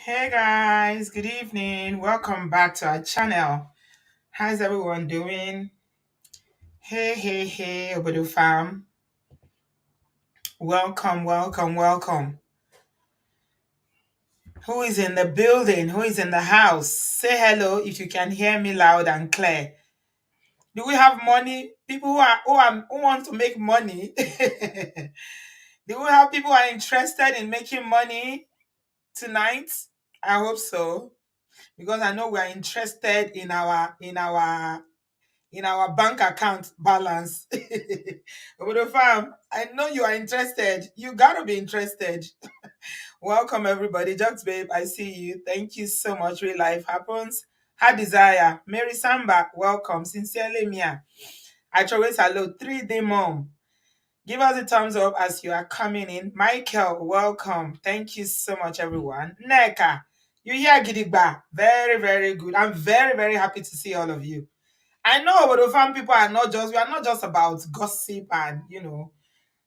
Hey guys, good evening. Welcome back to our channel. How's everyone doing? Hey, Obodo fam. Welcome. Who is in the building? Who is in the house? Say hello if you can hear me loud and clear. Do we have money? People who want to make money. Do we have people who are interested in making money tonight? I hope so. Because I know we are interested in our bank account balance. Obodo fam, I know you are interested. You gotta be interested. Welcome everybody. Jux babe, I see you. Thank you so much. Real life happens. Her desire. Mary Samba, welcome. Sincerely Mia. I always hello. 3D mom. Give us a thumbs up as you are coming in. Michael, welcome. Thank you so much, everyone. Neka, you hear Gidigba. Very, very good. I'm very, very happy to see all of you. I know but the fan people we are not just about gossip and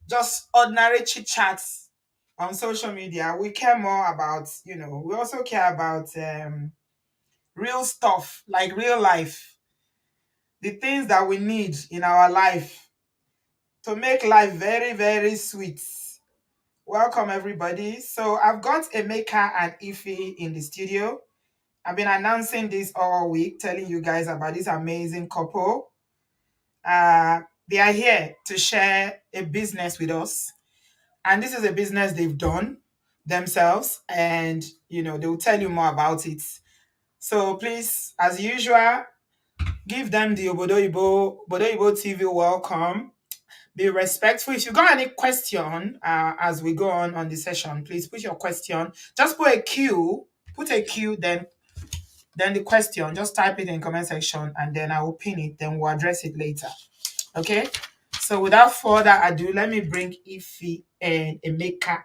just ordinary chit chats on social media. We care more about, we also care about real stuff, like real life, the things that we need in our life to make life very, very sweet. Welcome everybody. So I've got Emeka and Ife in the studio. I've been announcing this all week, telling you guys about this amazing couple. They are here to share a business with us. And this is a business they've done themselves. And, they will tell you more about it. So please, as usual, give them the Obodo TV welcome. Be respectful. If you got any question as we go on the session, please put your question. Just put a Q, then the question. Just type it in comment section, and then I will pin it. Then we'll address it later. Okay. So without further ado, let me bring Ife and Emeka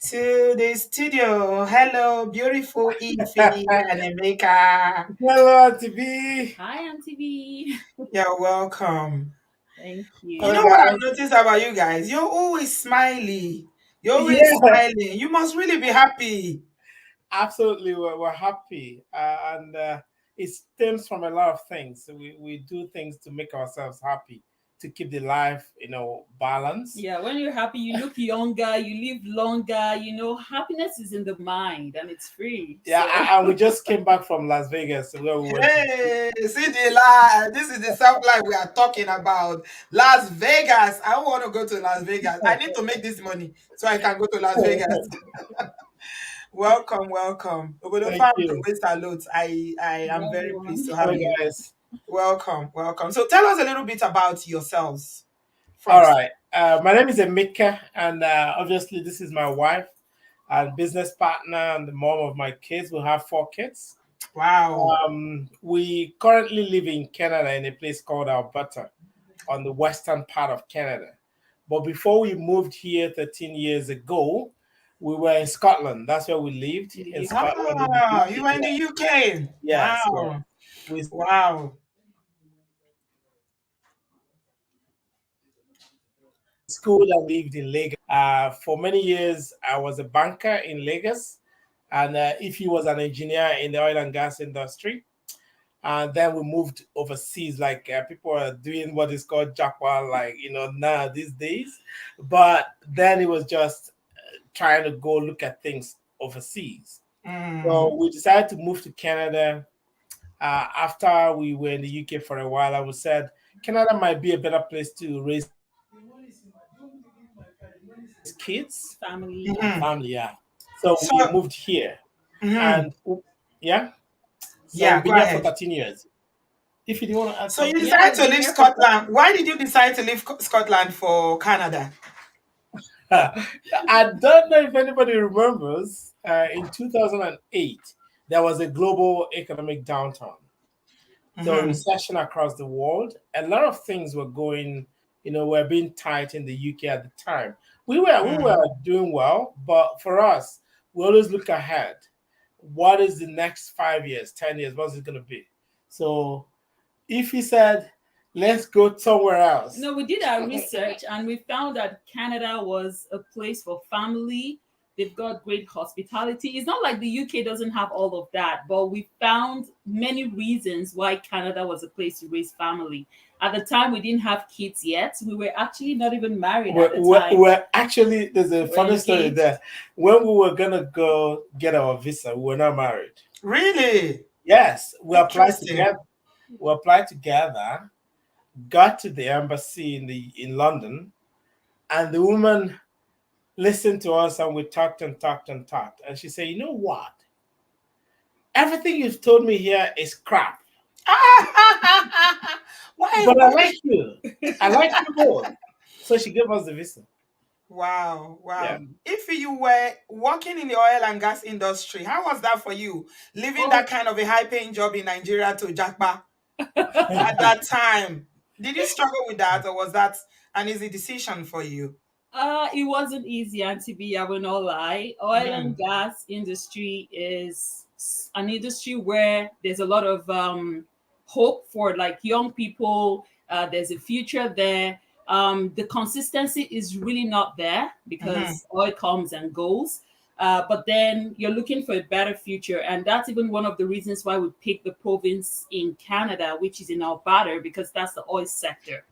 to the studio. Hello, beautiful Ife and Emeka. Hello, Auntie B. Hi, Auntie B. You're welcome. Thank You you. know what I've noticed about you guys? You're always smiley. You're always Yeah, smiling. You must really be happy. absolutely. We're happy. And it stems from a lot of things. So we do things to make ourselves happy, to keep the life, balanced. Yeah, when you're happy, you look younger, you live longer. Happiness is in the mind and it's free. Yeah, So, and we just came back from Las Vegas where we went to. Hey, see the life. This is the South Life we are talking about. Las Vegas. I want to go to Las Vegas. I need to make this money so I can go to Las Vegas. Welcome. Obodo Thank Farm to you. Waste Salute. I am very pleased everyone. to have Hello, you. guys. Welcome. So tell us a little bit about yourselves All first. right. My name is Emeka, and obviously, this is my wife and business partner and the mom of my kids. We have 4 kids. Wow. We currently live in Canada in a place called Alberta on the western part of Canada. But before we moved here 13 years ago, we were in Scotland. That's where we lived In the in UK. Scotland in the Ah, you UK. are in the UK. Yes, yeah. Wow. We Wow. schooled and lived in Lagos. For many years, I was a banker in Lagos, and if he was an engineer in the oil and gas industry. And then we moved overseas, like people are doing what is called Jackpot, like now these days. But then it was just trying to go look at things overseas. Mm. So we decided to move to Canada after we were in the UK for a while. And we said Canada might be a better place to raise kids Family. and Mhm. family. Yeah. So So, we moved here, mhm. and yeah, so Yeah, we've go been here for ahead. 13 years. If you do want to add So you something. Yeah, decided we've to been leave here for Scotland. Why did you decide to leave Scotland for Canada? I don't know if anybody remembers. In 2008, there was a global economic downturn, so Hmm. recession across the world. A lot of things were going, were being tight in the UK at the time. We were doing well, but for us, we always look ahead. What is the next 5 years, 10 years? What's it going to be? So if he said, "Let's go somewhere else," No, we did our research and we found that Canada was a place for family, They've got great hospitality. It's not like the UK doesn't have all of that, but we found many reasons why Canada was a place to raise family. At the time, we didn't have kids yet. We were actually not even married at the time. We're actually, there's a We're funny story engaged. there. When we were gonna go get our visa, we were not married. Really? Yes, we applied Interesting. together. We applied together, got to the embassy in London, and the woman listened to us, and we talked and talked and talked. And she said, "You know what? Everything you've told me here is crap. Why? But I like you. I like you more." So she gave us the visa. Wow, Yeah. wow. If you were working in the oil and gas industry, how was that for you? Leaving Oh, that kind of a high-paying job in Nigeria to Jackpa at that time. Did you struggle with that, or was that an easy decision for you? it wasn't easy, Auntie B, I will not lie. Oil and Mhm. gas industry is an industry where there's a lot of hope for like young people. There's a future there. The consistency is really not there Mhm. because oil comes and goes. But then you're looking for a better future, and that's even one of the reasons why we picked the province in Canada, which is in Alberta, because that's the oil sector.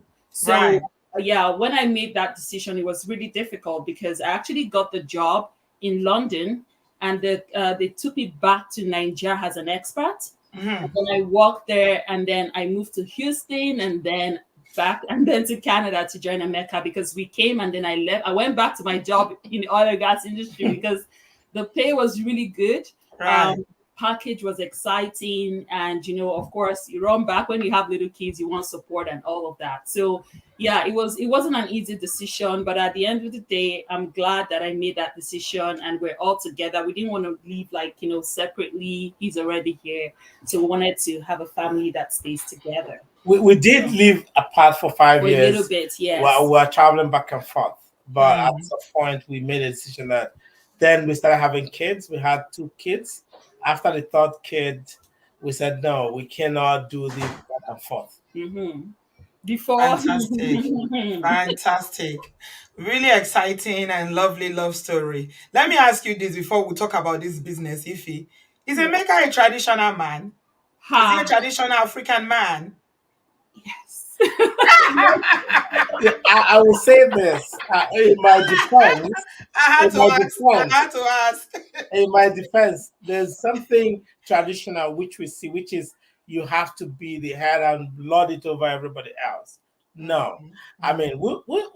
Right. So yeah, when I made that decision, it was really difficult because I actually got the job in London, and they took me back to Nigeria as an expert. And Mhm. then I worked there, and then I moved to Houston, and then back, and then to Canada to join America because we came, and then I left. I went back to my job in the oil and gas industry because the pay was really good. Right. Um, Package was exciting, and of course, you run back when you have little kids, you want support and all of that. So yeah, it wasn't an easy decision, but at the end of the day, I'm glad that I made that decision, and we're all together. We didn't want to leave like separately. He's already here, so we wanted to have a family that stays together. We did So live apart for five for a little years bit, while yes. we were traveling back and forth. But at Mm. some point, we made a decision that then we started having kids. We had two kids. After the third kid, we said, no, we cannot do this back and forth. hmm Before, Fantastic. Fantastic. Really exciting and lovely love story. Let me ask you this before we talk about this business, Ify. Is yeah, Emeka a traditional man? Is he a ha, traditional African man? yes. Yeah, I will say this in my defense. I had In to my ask. I defense, had to ask. there's something traditional which we see, which is you have to be the head and lord it over everybody else. No, Mhm, I mhm. mean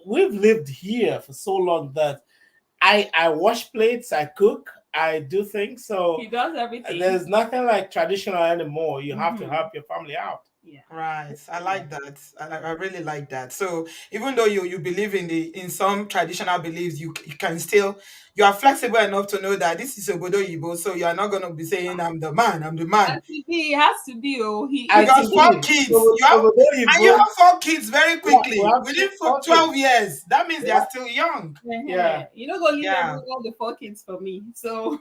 we've lived here for so long that I wash plates, I cook, I do things. He So does everything. there's nothing like traditional anymore. You have to hmm help your family out. Yeah, Right. I yeah. like that. I really like that. So even though you believe in some traditional beliefs, you can still you are flexible enough to know that this is Obodo Yibo, so you are not gonna be saying I'm the man. Has to be. It has to be. Oh, he. And Because to four me, kids, you have and you Obodoyibo, have four kids very yeah, we quickly have within 12 4 kids. years. That means they Yeah, are still young. yeah. You know, go leave Yeah. all the four kids for me. So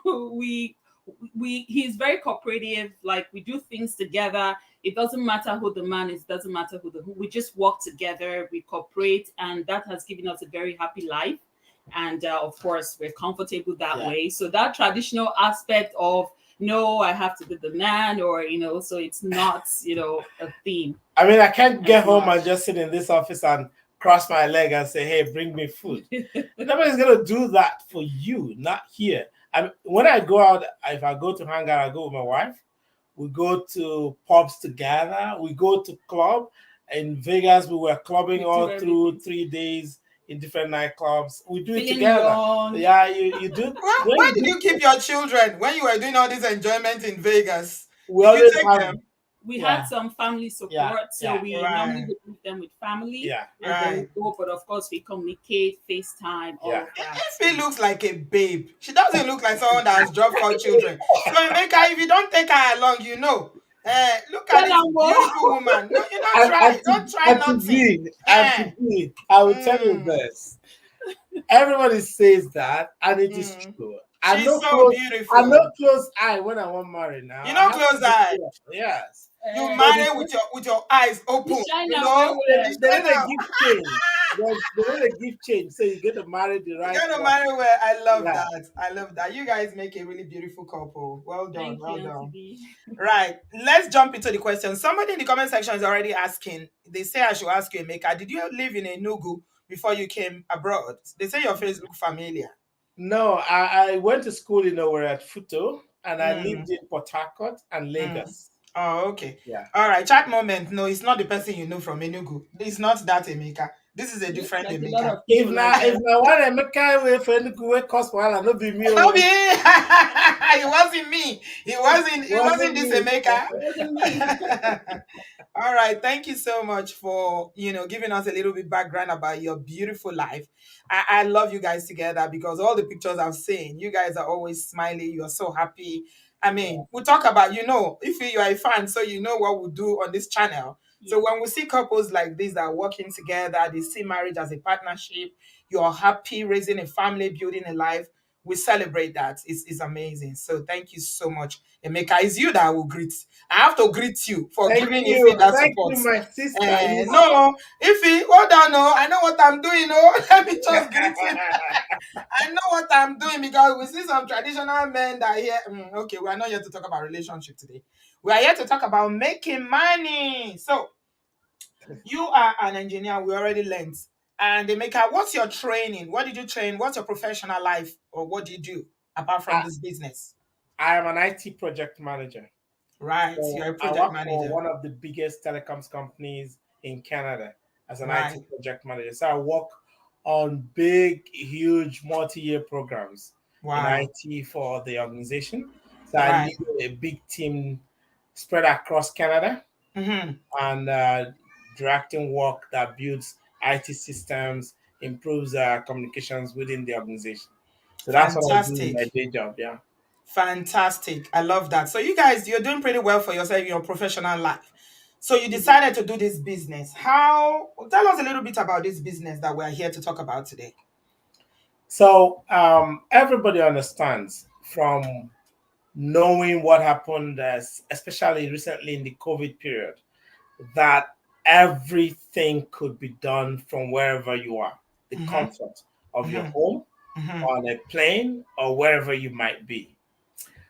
he's very cooperative. Like we do things together. It doesn't matter who the man is. Doesn't matter who we just work together. We cooperate, and that has given us a very happy life. And of course, we're comfortable that Yeah. way. So that traditional aspect of no, I have to be the man, or so it's not a theme I mean, I can't as get home and much. just sit in this office and cross my leg and say, "Hey, bring me food." Nobody's gonna do that for you, not here. I mean, when I go out, if I go to hang out, I go with my wife. We go to pubs together. We go to club. In Vegas, we were clubbing We do all through everything. 3 days in different nightclubs. We do it Feeling together. young. Yeah, you do. Well, When where you did do, you keep your children when you were doing all this enjoyment in Vegas? we Did you always take have. them? We had Yeah, some family yeah, support, so yeah, we normally Right, would meet them with family, yeah, and then we right. go. But of course, we communicate, FaceTime, all yeah. of that. If he looks like a babe, she doesn't look like someone that has dropped four children. So Emeka, if you don't take her along, look at Tell this them beautiful woman. No, you don't And, try. Don't try nothing. And to Eh. be, I will tell you Mm, this. Everybody says that, and it is mm. true. She's so I no beautiful. close eye when I want marry now. You I know, have to close be eye. clear. Yes. You Uh, So marry with your eyes you open. shine You am well, know, well. you they shine didn't out. give change. they don't give change, so you get to marry the You right gotta one. marry well. I love Yeah. that. I love that. You guys make a really beautiful couple. Well done. Thank Well you, Auntie done. B. Right. Let's jump into the question. Somebody in the comment section is already asking. They say I should ask you, Emeka, did you live in Enugu before you came abroad? They say your face look familiar. No, I went to school in Owerri at Futo, and I lived Mm, in Port Harcourt and mm. Lagos. Oh, okay. Yeah. All right. Chat moment. No, it's not the person you know from Enugu. It's not that Emeka. This is a Looks different like a lot Emeka. of people like If that. na one Emeka way for any way cause wahala, no be me. No, Oh, it wasn't me. It wasn't. It wasn't wasn't this me. Emeka. It wasn't me. All right. Thank you so much for giving us a little bit background about your beautiful life. I love you guys together because all the pictures I've seen, you guys are always smiling. You're so happy. I mean, we talk about if you are a fan, so you know what we do on this channel. Yeah. So when we see couples like this that are working together, they see marriage as a partnership. You're happy raising a family, building a life. We celebrate that. It's amazing. So thank you so much, Emeka. It's you that I will greet. I have to greet you for giving Ify that Thank support. you, my sister. No, Ify, hold on. No, I know what I'm doing. No, let me just greet him. I know what I'm doing because we see some traditional men that are here. Okay, we are not here to talk about relationship today. We are here to talk about making money. So you are an engineer. We already learned. And Emeka, what's your training? What did you train? What's your professional life, or what do you do apart from I, this business? I am an IT project manager. Right, So you're a I project work for manager. one of the biggest telecoms companies in Canada as an IT Right, project manager. So I work on big, huge, multi-year programs in wow, IT for the organization. So I right. lead a big team spread across Canada Mm-hmm. and directing work that builds IT systems, improves communications within the organization. So that's what I do in my Fantastic. day job. Yeah. Fantastic. I love that. So you guys, you're doing pretty well for yourself in your professional life. So you decided to do this business. How Tell us a little bit about this business that we're here to talk about today. So everybody understands from knowing what happened, especially recently in the COVID period, that everything could be done from wherever you are, the Mm-hmm. comfort of your Mm-hmm. home, Mm-hmm. on a plane, or wherever you might be.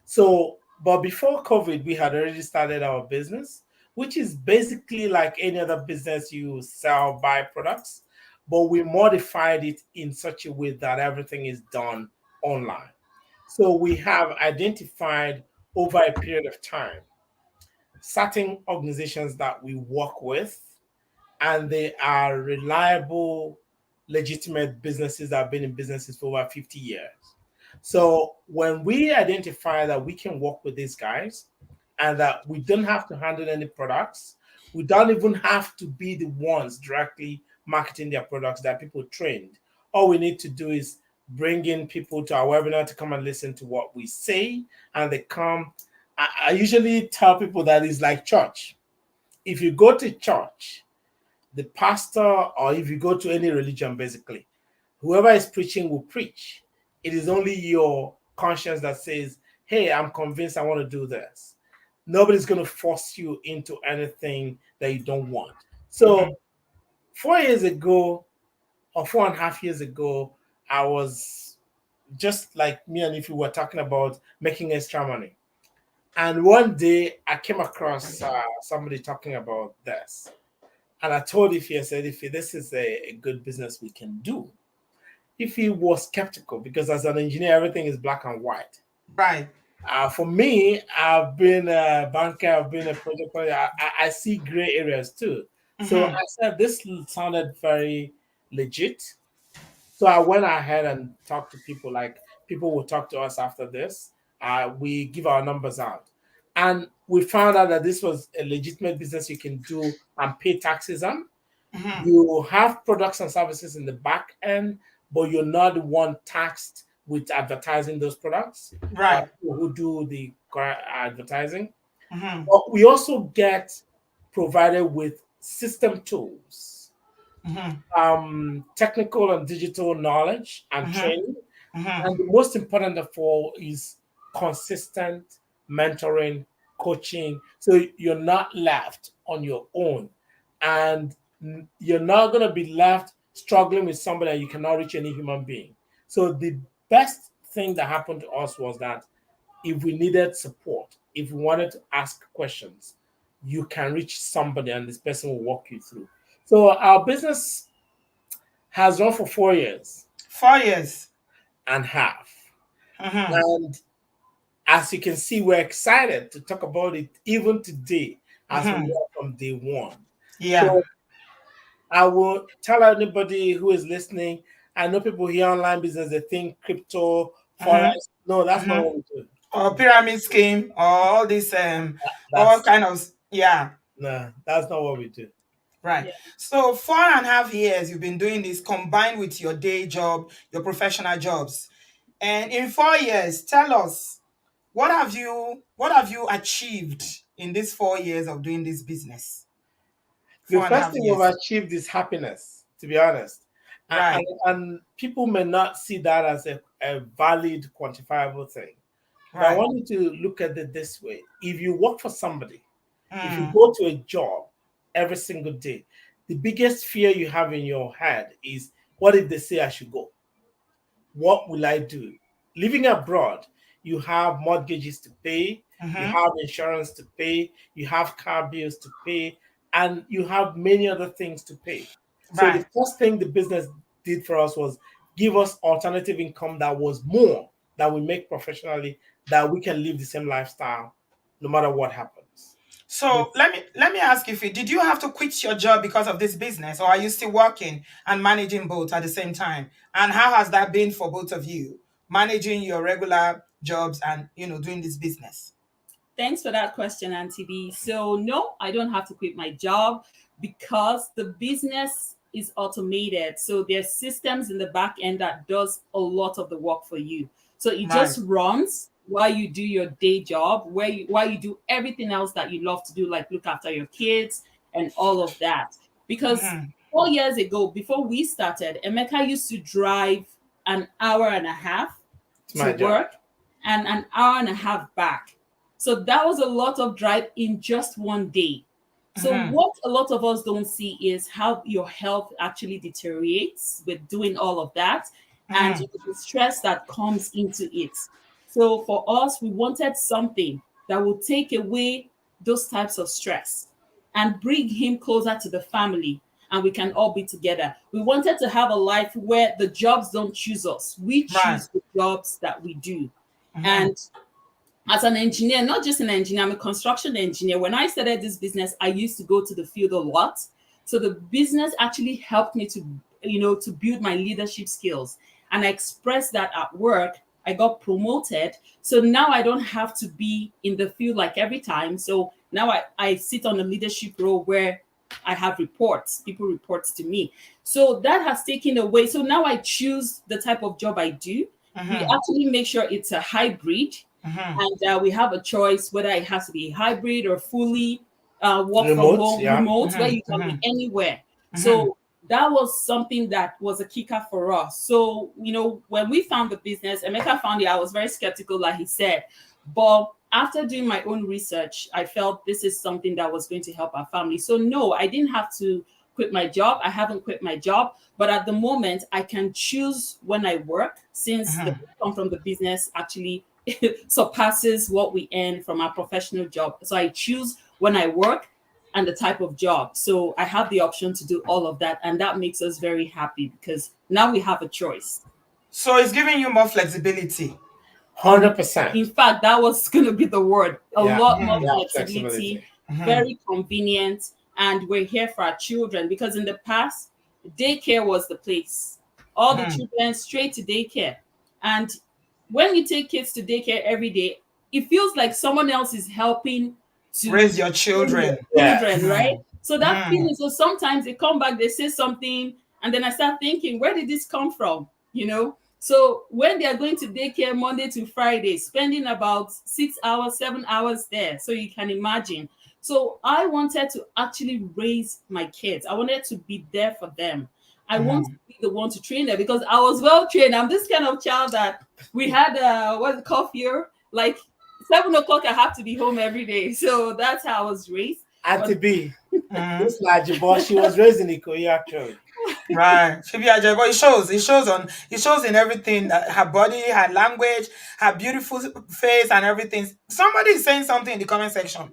So, but before COVID, we had already started our business, which is basically like any other business you sell, buy products, but we modified it in such a way that everything is done online. So we have identified over a period of time certain organizations that we work with, and they are reliable, legitimate businesses that have been in businesses for over 50 years. So when we identify that we can work with these guys and that we don't have to handle any products, we don't even have to be the ones directly marketing their products that people trained. All we need to do is bring in people to our webinar to come and listen to what we say, and they come. I usually tell people that it's like church. If you go to church, the pastor, or if you go to any religion, basically, whoever is preaching will preach. It is only your conscience that says, hey, I'm convinced I want to do this. Nobody's going to force you into anything that you don't want. Mm-hmm. So 4 years ago, or 4.5 years ago, I was just like me and if you were talking about making extra money. And one day I came across somebody talking about this. And I told Ify, I said, Ify, this is a good business we can do. Ify was skeptical because as an engineer, everything is black and white. Right. For me, I've been a banker, I've been a project manager. I see gray areas too. So Mm-hmm. I said this sounded very legit. So I went ahead and talked to people. Like people will talk to us after this. We give our numbers out, and we found out that this was a legitimate business you can do and pay taxes on. Mm-hmm. You have products and services in the back end, but you're not the one taxed with advertising those products. Right. People who do the advertising. Mm-hmm. But we also get provided with system tools, Mm-hmm. technical and digital knowledge and Mm-hmm. training. Mm-hmm. And the most important of all is consistent mentoring, coaching. So you're not left on your own. And you're not going to be left struggling with somebody and you cannot reach any human being. So the best thing that happened to us was that if we needed support, if we wanted to ask questions, you can reach somebody and this person will walk you through. So our business has run for 4 years 4 years. and half. Mm-hmm. And as you can see, we're excited to talk about it even today as we Mm-hmm. were from day one. Yeah. So I will tell anybody who is listening. I know people here online business, they think crypto, Mm-hmm. forex. No, that's not Mm-hmm. what we do. Or pyramid scheme, or all this all That's kind of, yeah. no, that's not what we do. Right. Yeah. So 4.5 years you've been doing this combined with your day job, your professional jobs. And in 4 years, tell us, what have you achieved in these 4 years of doing this business? The Four and a first half thing we've years. achieved is happiness, to be honest. Right. And people may not see that as a valid, quantifiable thing. But I Right. want you to look at it this way. If you work for somebody, if you Mm. go to a job every single day, the biggest fear you have in your head is, what if they say I should go? What will I do? Living abroad, you have mortgages to pay, you Mm-hmm. have insurance to pay, you have car bills to pay, and you have many other things to pay. So the Right. first thing the business did for us was give us alternative income that was more that we make professionally, that we can live the same lifestyle no matter what happens. So let me ask you, did you have to quit your job because of this business, or are you still working and managing both at the same time? And how has that been for both of you, managing your regular jobs and doing this business? Thanks for that question, Auntie B. So, no, I don't have to quit my job because the business is automated. So there's systems in the back end that does a lot of the work for you. So it Right. just runs while you do your day job, while you do everything else that you love to do, like look after your kids and all of that. Because Mm-hmm. 4 years ago, before we started, Emeka used to drive an hour and a half It's to my job. work and an hour and a half back. So that was a lot of drive in just one day. So Mm-hmm. what a lot of us don't see is how your health actually deteriorates with doing all of that and Mm-hmm. the stress that comes into it. So for us, we wanted something that would take away those types of stress and bring him closer to the family and we can all be together. We wanted to have a life where the jobs don't choose us. We Right. choose the jobs that we do. Mm-hmm. And as an engineer, not just an engineer, I'm a construction engineer. When I started this business, I used to go to the field a lot. So the business actually helped me to build my leadership skills. And I expressed that at work. I got promoted. So now I don't have to be in the field like every time. So now I sit on a leadership role where I have reports, people reports to me. So that has taken away. So now I choose the type of job I do. We Mm-hmm. actually make sure it's a hybrid Mm-hmm. and we have a choice whether it has to be hybrid or fully work from Remote, home, yeah. remote, where you Mm-hmm. can be Mm-hmm. anywhere. Mm-hmm. So that was something that was a kicker for us. So, when we found the business, Emeka found it, I was very skeptical, like he said. But after doing my own research, I felt this is something that was going to help our family. So, no, I didn't have to quit my job. I haven't quit my job. But at the moment, I can choose when I work since the Mm-hmm. income from the business actually surpasses what we earn from our professional job. So I choose when I work and the type of job. So I have the option to do all of that. And that makes us very happy because now we have a choice. So it's giving you more flexibility. 100%. In fact, that was going to be the word. A Yeah. lot more Mm-hmm. Yeah, flexibility, flexibility. Mm-hmm. very convenient. And we're here for our children because in the past, daycare was the place. All the Mm-hmm. children straight to daycare. And when you take kids to daycare every day, it feels like someone else is helping Raise to your train your children. children, Yes. right? Mm-hmm. So that Mm-hmm. feeling, so sometimes they come back, they say something, and then I start thinking, where did this come from? So when they are going to daycare Monday to Friday, spending about 6 hours, 7 hours there, so you can imagine. So I wanted to actually raise my kids. I wanted to be there for them. I want to Mm-hmm. be the one to train them because I was well trained. I'm this kind of child that we had what's it called here? Like 7 o'clock, I have to be home every day. So that's how I was raised. But Auntie B, Mm-hmm. this large boy, she was raised in Ikoyi actually. Right. She be Ajay, but it shows. It shows on. It shows in everything. That her body, her language, her beautiful face, and everything. Somebody is saying something in the comment section,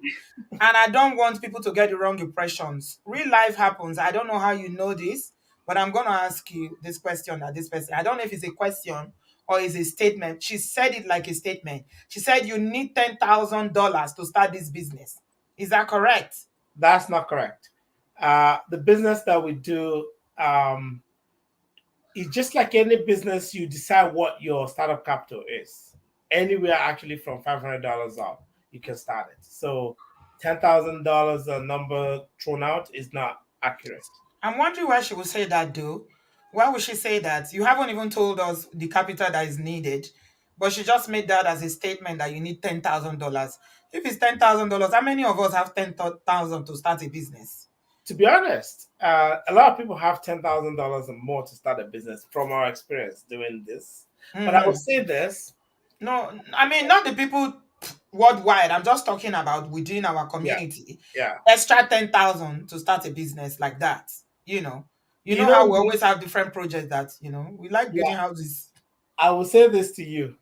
and I don't want people to get the wrong impressions. Real life happens. I don't know how you know this, but I'm gonna ask you this question. That this person. I don't know if it's a question or is a statement. She said it like a statement. She said you need $10,000 to start this business. Is that correct? That's not correct. The business that we do, um, it's just like any business, you decide what your startup capital is. Anywhere actually from $500 up, you can start it. So $10,000, a number thrown out, is not accurate. I'm wondering why she would say that though. Why would she say that? You haven't even told us the capital that is needed, but she just made that as a statement that you need $10,000. If it's $10,000, how many of us have 10,000 to start a business? To be honest, a lot of people have $10,000 and more to start a business from our experience doing this. But I will Hmm. say this. No, I mean not the people worldwide. I'm just talking about within our Yeah, community. yeah. Extra 10,000 to start a business like that. You know, you You know know, how we always have different projects that we like yeah, building houses. I will say this to you.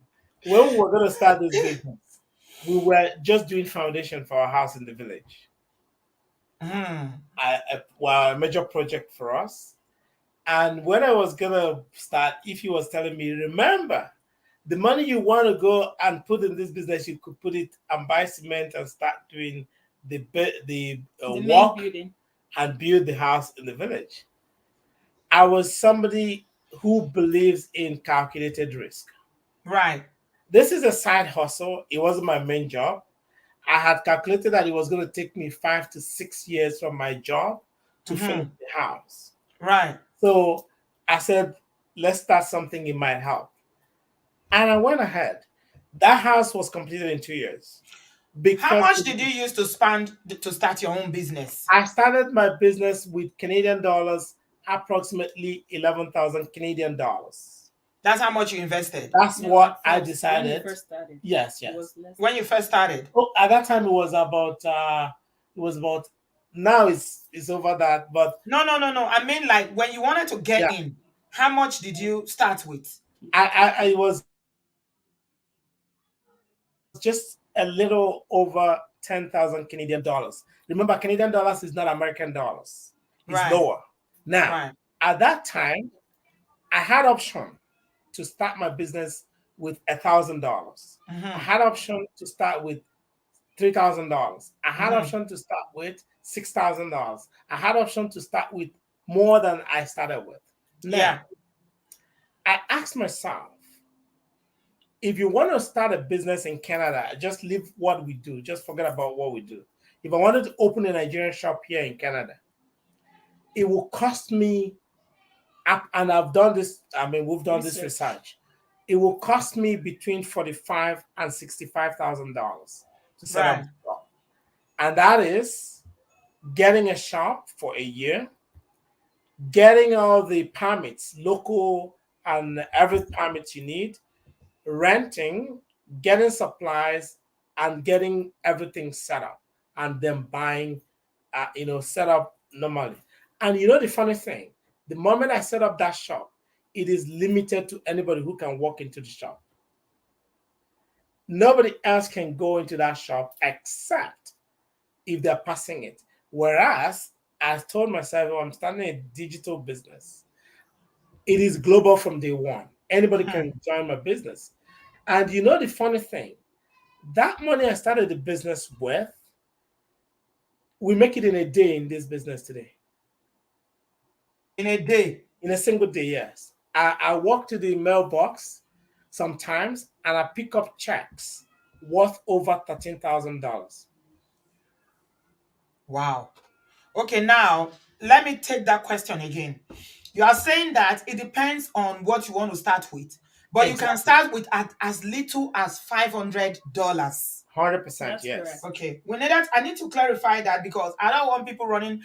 When we were going to start this business, we were just doing foundation for our house in the village. Hmm. Well, a major project for us. And when I was going to start, if he was telling me, remember, the money you want to go and put in this business, you could put it and buy cement and start doing the The main work building. and build the house in the village. I was somebody who believes in calculated risk. Right. This is a side hustle. It wasn't my main job. I had calculated that it was going to take me 5 to 6 years from my job to finish Hmm. the house. Right. So I said, let's start something, it might help. And I went ahead. That house was completed in 2 years How because much did you use to spend to start your own business? I started my business with Canadian dollars, approximately 11,000 Canadian dollars. That's how much you invested That's No, what at I first, when you decided. first started, Yes, it was yes. less when than you that. first started. Oh, at that time it was about now it's over that, but No, no, no, no. I mean, like when you wanted to get yeah, in, how much did you start with? I was just a little over 10,000 Canadian dollars. Remember, Canadian dollars is not American dollars; it's lower. Now, Right. at that Right. time, I had option to start my business with $1,000. I had Mm-hmm. option to start with $3,000. I had option Mm-hmm. to start with $6,000. I had option to start with more than I started with. Now, Yeah. I asked myself, if you want to start a business in Canada, just leave what we do. Just forget about what we do. If I wanted to open a Nigerian shop here in Canada, it will cost me, and I've done this, I mean, we've done this Research. research. It will cost me between $45,000 and $65,000 to set up Right. the shop. And that is getting a shop for a year, getting all the permits, local and every permit you need, renting, getting supplies, and getting everything set up, and then buying, set up normally. And the funny thing, the moment I set up that shop, it is limited to anybody who can walk into the shop. Nobody else can go into that shop except if they're passing it. Whereas I told myself, oh, I'm starting a digital business. It is global from day one. Anybody Hmm. can join my business. And the funny thing, that money I started the business with, we make it in a day in this business today. In a day. In a single day, yes. I walk to the mailbox sometimes and I pick up checks worth over $13,000. Wow. Okay, now let me take that question again. You are saying that it depends on what you want to start with, but you can Exactly. start with at as little as $500. 100%, That's yes. correct. Okay, we need that. I need to clarify that because I don't want people running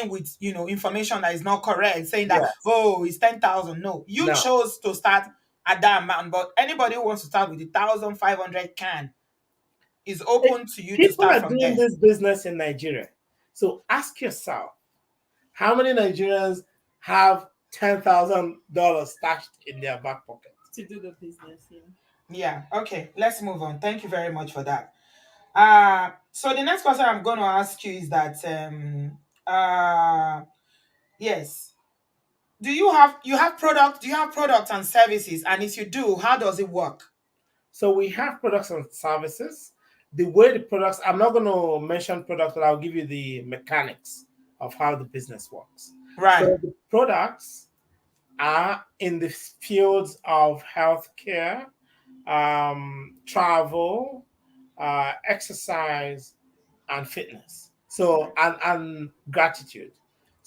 with information that is not correct, saying that Yes. oh it's 10,000. No, you No. chose to start at that amount, but anybody who wants to start with 1,500 can is open to you to People start are from doing there. this business in Nigeria. So ask yourself, how many Nigerians have $10,000 stashed in their back pocket. To do the business. Yeah. Yeah. Okay. Let's move on. Thank you very much for that. So the next question I'm going to ask you is that yes, do you have product? Do you have products and services? And if you do, how does it work? So we have products and services. The way the products, I'm not going to mention products, but I'll give you the mechanics of how the business works. Right. So the products are in the fields of healthcare, travel, exercise, and fitness. So and gratitude.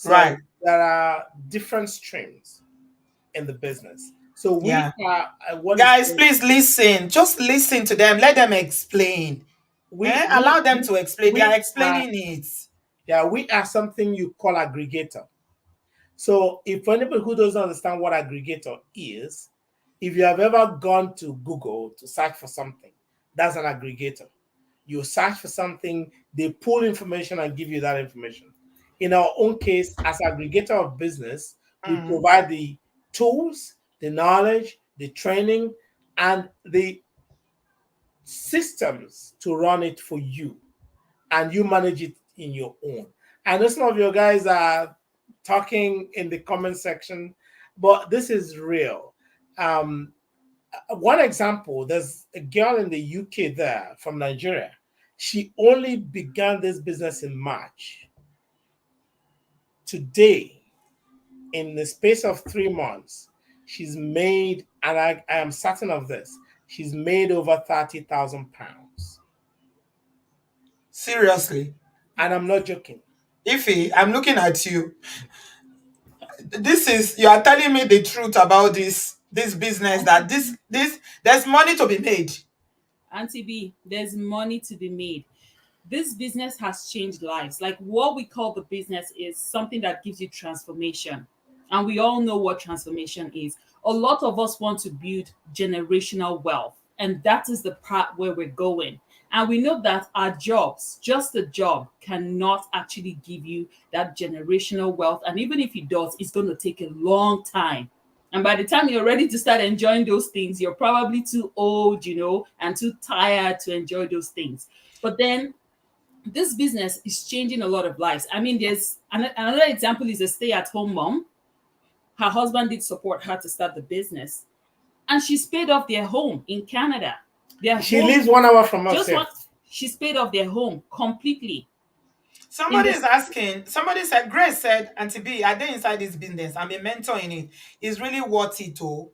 Right. So there are different streams in the business. So we Yeah. are what is Guys, please listen. Just listen to them. Let them explain. we we Allow them we to explain. They are we are explaining it. yeah, we are something you call aggregator. So if anybody who doesn't understand what aggregator is, if you have ever gone to Google to search for something, that's an aggregator. You search for something, they pull information and give you that information. In our own case, as aggregator of business, we Mm. provide the tools, the knowledge, the training, and the systems to run it for you, and you manage it in your own. I know some of your guys are talking in the comment section, but this is real. Um, One example, there's a girl in the UK there from Nigeria. She only began this business in March. Today, in the space of 3 months, she's made, and I am certain of this, she's made over £30,000. Seriously. And I'm not joking. Ify, I'm looking at you. You are telling me the truth about this business, that this there's money to be made. Auntie B, there's money to be made. This business has changed lives. Like what we call the business is something that gives you transformation. And we all know what transformation is. A lot of us want to build generational wealth. And that is the part where we're going. And we know that our jobs, just a job, cannot actually give you that generational wealth. And even if it does, it's going to take a long time. And by the time you're ready to start enjoying those things, you're probably too old, and too tired to enjoy those things. But then this business is changing a lot of lives. I mean, there's another example is a stay-at-home mom. Her husband did support her to start the business, and she's paid off their home in Canada. Their She home, lives 1 hour from us just here. what she's paid off their home completely. In Somebody is this, asking, somebody said, Grace said, Auntie B, are they inside this business? I'm a mentor in it. It's really worth it, too.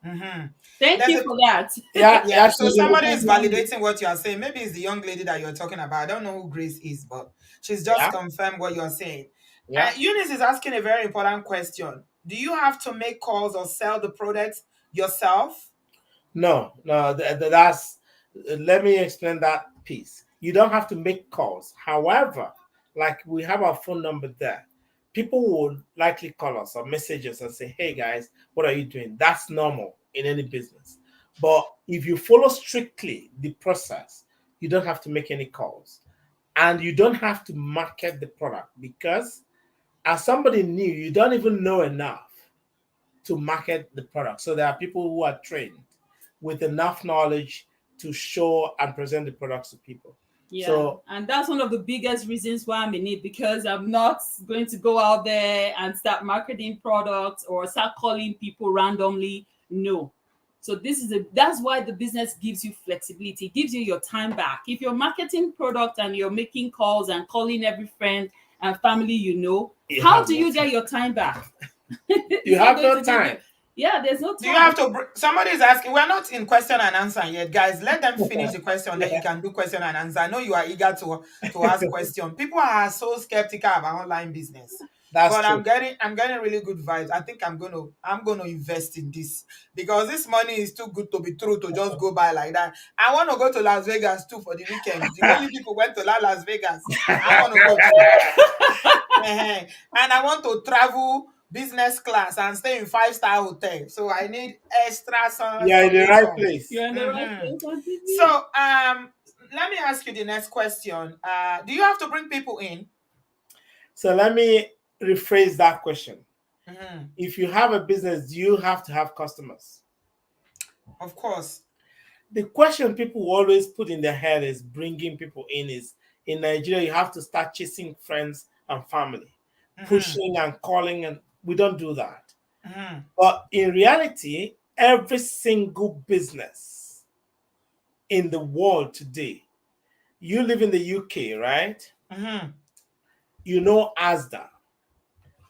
Mm-hmm. thank There's you a for that. Yeah, Yeah, yeah, so she's in the somebody is company. validating what you are saying. Maybe it's the young lady that you're talking about. I don't know who Grace is, but she's just Yeah, confirmed what you're saying. yeah. Eunice is asking a very important question. Do you have to make calls or sell the products yourself? No, no, that's. Let me explain that piece. You don't have to make calls. However, like we have our phone number there, people will likely call us or message us and say, "Hey guys, what are you doing?" That's normal in any business. But if you follow strictly the process, you don't have to make any calls, and you don't have to market the product because, as somebody new, you don't even know enough to market the product. So there are people who are trained with enough knowledge to show and present the products to people. Yeah, So and that's one of the biggest reasons why I'm in it, because I'm not going to go out there and start marketing products or start calling people randomly. No. So that's why the business gives you flexibility, it gives you your time back. If you're marketing product and you're making calls and calling every friend and family, you how have do no you get time. your time back? You It's not have going no to give you. time. Yeah, there's no Do you time. have to? Somebody is asking. We're not in question and answer yet, guys. Let them finish the question, then you Yeah, can do question and answer. I know you are eager to ask question. People are so skeptical about online business, that's but true. I'm getting really good vibes. I think I'm gonna invest in this because this money is too good to be true to just go by like that. I want to go to Las Vegas too for the weekend. The way you people went to Las Vegas, I want to go too. And I want to travel business class and stay in five-star hotel. So I need extra You're in the right transportation. place. You're in the right Mhm. place on So TV. let me ask you the next question. Do you have to bring people in? So let me rephrase that question. Mm-hmm. If you have a business, you have to have customers. Of course. The question people always put in their head is bringing people in is in Nigeria, you have to start chasing friends and family, Mm-hmm. pushing and calling, and we don't do that. Mm-hmm. But in reality, every single business in the world today, you live in the UK, right? Mm-hmm. You know Asda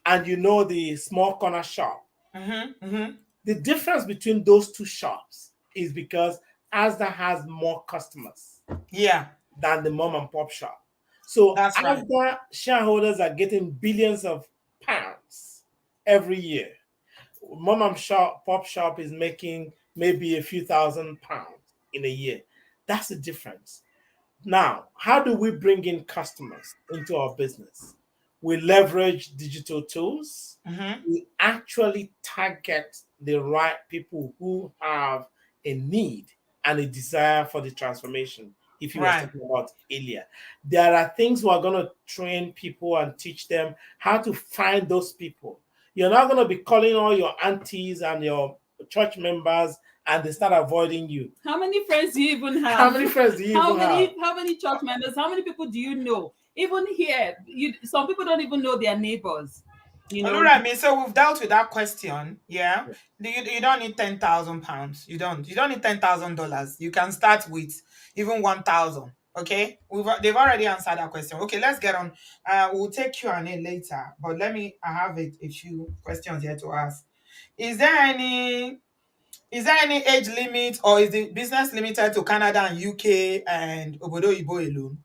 and you know the small corner shop. Mm-hmm. Mm-hmm. The difference between those two shops is because Asda has more customers Yeah, than the mom and pop shop. So that's right. Asda shareholders are getting billions of pounds every year. Mom and shop pop shop is making maybe a few £1,000s in a year. That's the difference. Now, how do we bring in customers into our business? We leverage digital tools. Mm-hmm. We actually target the right people who have a need and a desire for the transformation. If you was Right. talking about earlier, there are things we're going to train people and teach them how to find those people. You're not going to be calling all your aunties and your church members and they start avoiding you. How many friends do you even How have? many friends do you even have? How many church members? How many people do you know? Even here, some people don't even know their neighbors. You know, Olurami, so we've dealt with that question. Yeah. You don't need £10,000. You don't need $10,000. You can start with even 1,000. Okay. They've already answered that question. Okay, let's get on. We'll take Q&A later, but I have a few questions here to ask. Is there any is there any age limit, or is the business limited to Canada and UK and Obodo alone?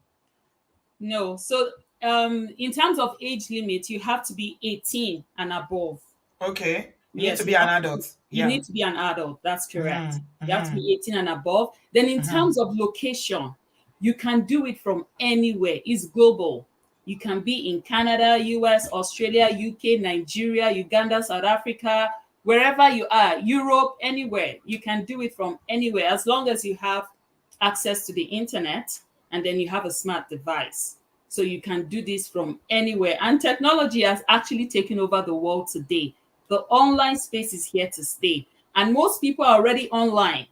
no. So, in terms of age limit, you have to be 18 and above. Okay. You need to Yes, be you an have to be, adult. you Yeah. need to be an adult. That's correct. Mm-hmm. You have to Mm-hmm. be 18 and above. Then, in Mm-hmm. terms of location, you can do it from anywhere. It's global. You can be in Canada, US, Australia, UK, Nigeria, Uganda, South Africa, wherever you are, Europe, anywhere. You can do it from anywhere as long as you have access to the internet and then you have a smart device. So you can do this from anywhere. And technology has actually taken over the world today. The online space is here to stay. And most people are already online.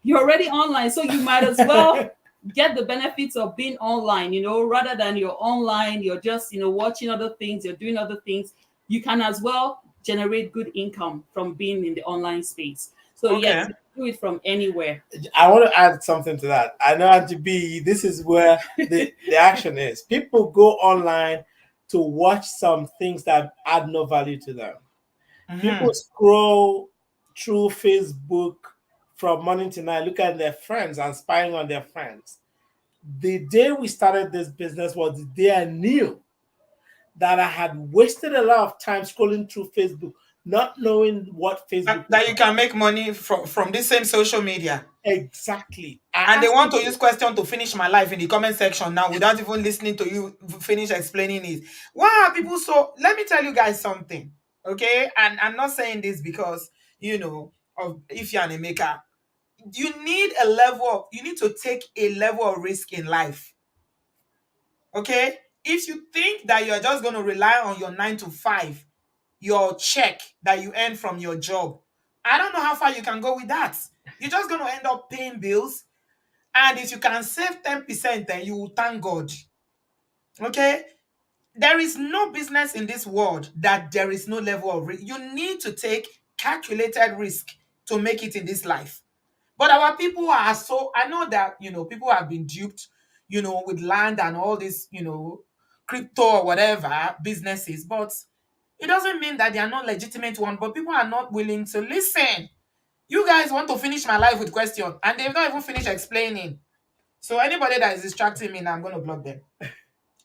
You're already online. So you might as well get the benefits of being online, rather than you're online, you're just, watching other things, you're doing other things. You can as well generate good income from being in the online space. So Okay. yes, you can do it from anywhere. I want to add something to that. I know Auntie B, this is where the action is. People go online to watch some things that add no value to them. People Mm-hmm. scroll through Facebook from morning to night, look at their friends and spying on their friends. The day we started this business was the day I knew that I had wasted a lot of time scrolling through Facebook, not knowing what That, Facebook was that you can about. make money from this same social media. Exactly. I And they asked want to use people, question to finish my life in the comment section now without even listening to you finish explaining it. Why are people so? Let me tell you guys something. Okay. And I'm not saying this because, of if you're an maker. You need to take a level of risk in life. Okay. If you think that you're just going to rely on your 9 to 5, your check that you earn from your job, I don't know how far you can go with that. You're just going to end up paying bills. And if you can save 10%, then you will thank God. Okay? There is no business in this world that there is no level of risk. You need to take calculated risk to make it in this life. But our people are so, I know that, people have been duped, with land and all this, crypto or whatever businesses, but it doesn't mean that they are not legitimate one, but people are not willing to listen. You guys want to finish my life with questions and they've not even finished explaining. So anybody that is distracting me now, I'm going to block them.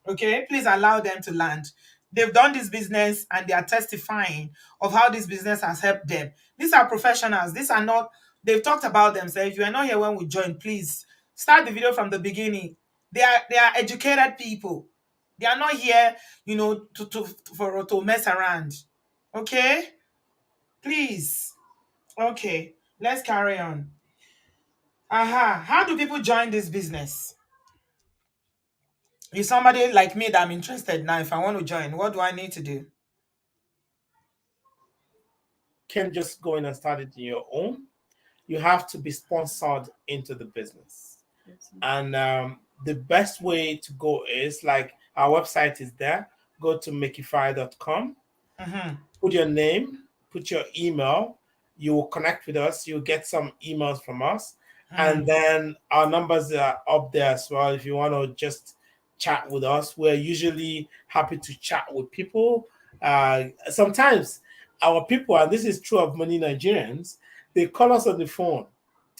Okay, please allow them to land. They've done this business and they are testifying of how this business has helped them. These are professionals. These are not, they've talked about themselves. If you are not here when we join, please start the video from the beginning. They are educated people. They are not here, to mess around. Okay? Please. Okay, let's carry on. Aha. How do people join this business? If somebody like me that I'm interested now, if I want to join, what do I need to do? can't just go in and start it on your own. You have to be sponsored into the business. And the best way to go is like our website is there. Go to makeify.com, Mm-hmm. put your name, put your email. You will connect with us. You'll get some emails from us. And Mm. then our numbers are up there as well. If you want to just chat with us, we're usually happy to chat with people. Sometimes our people, and this is true of many Nigerians, they call us on the phone,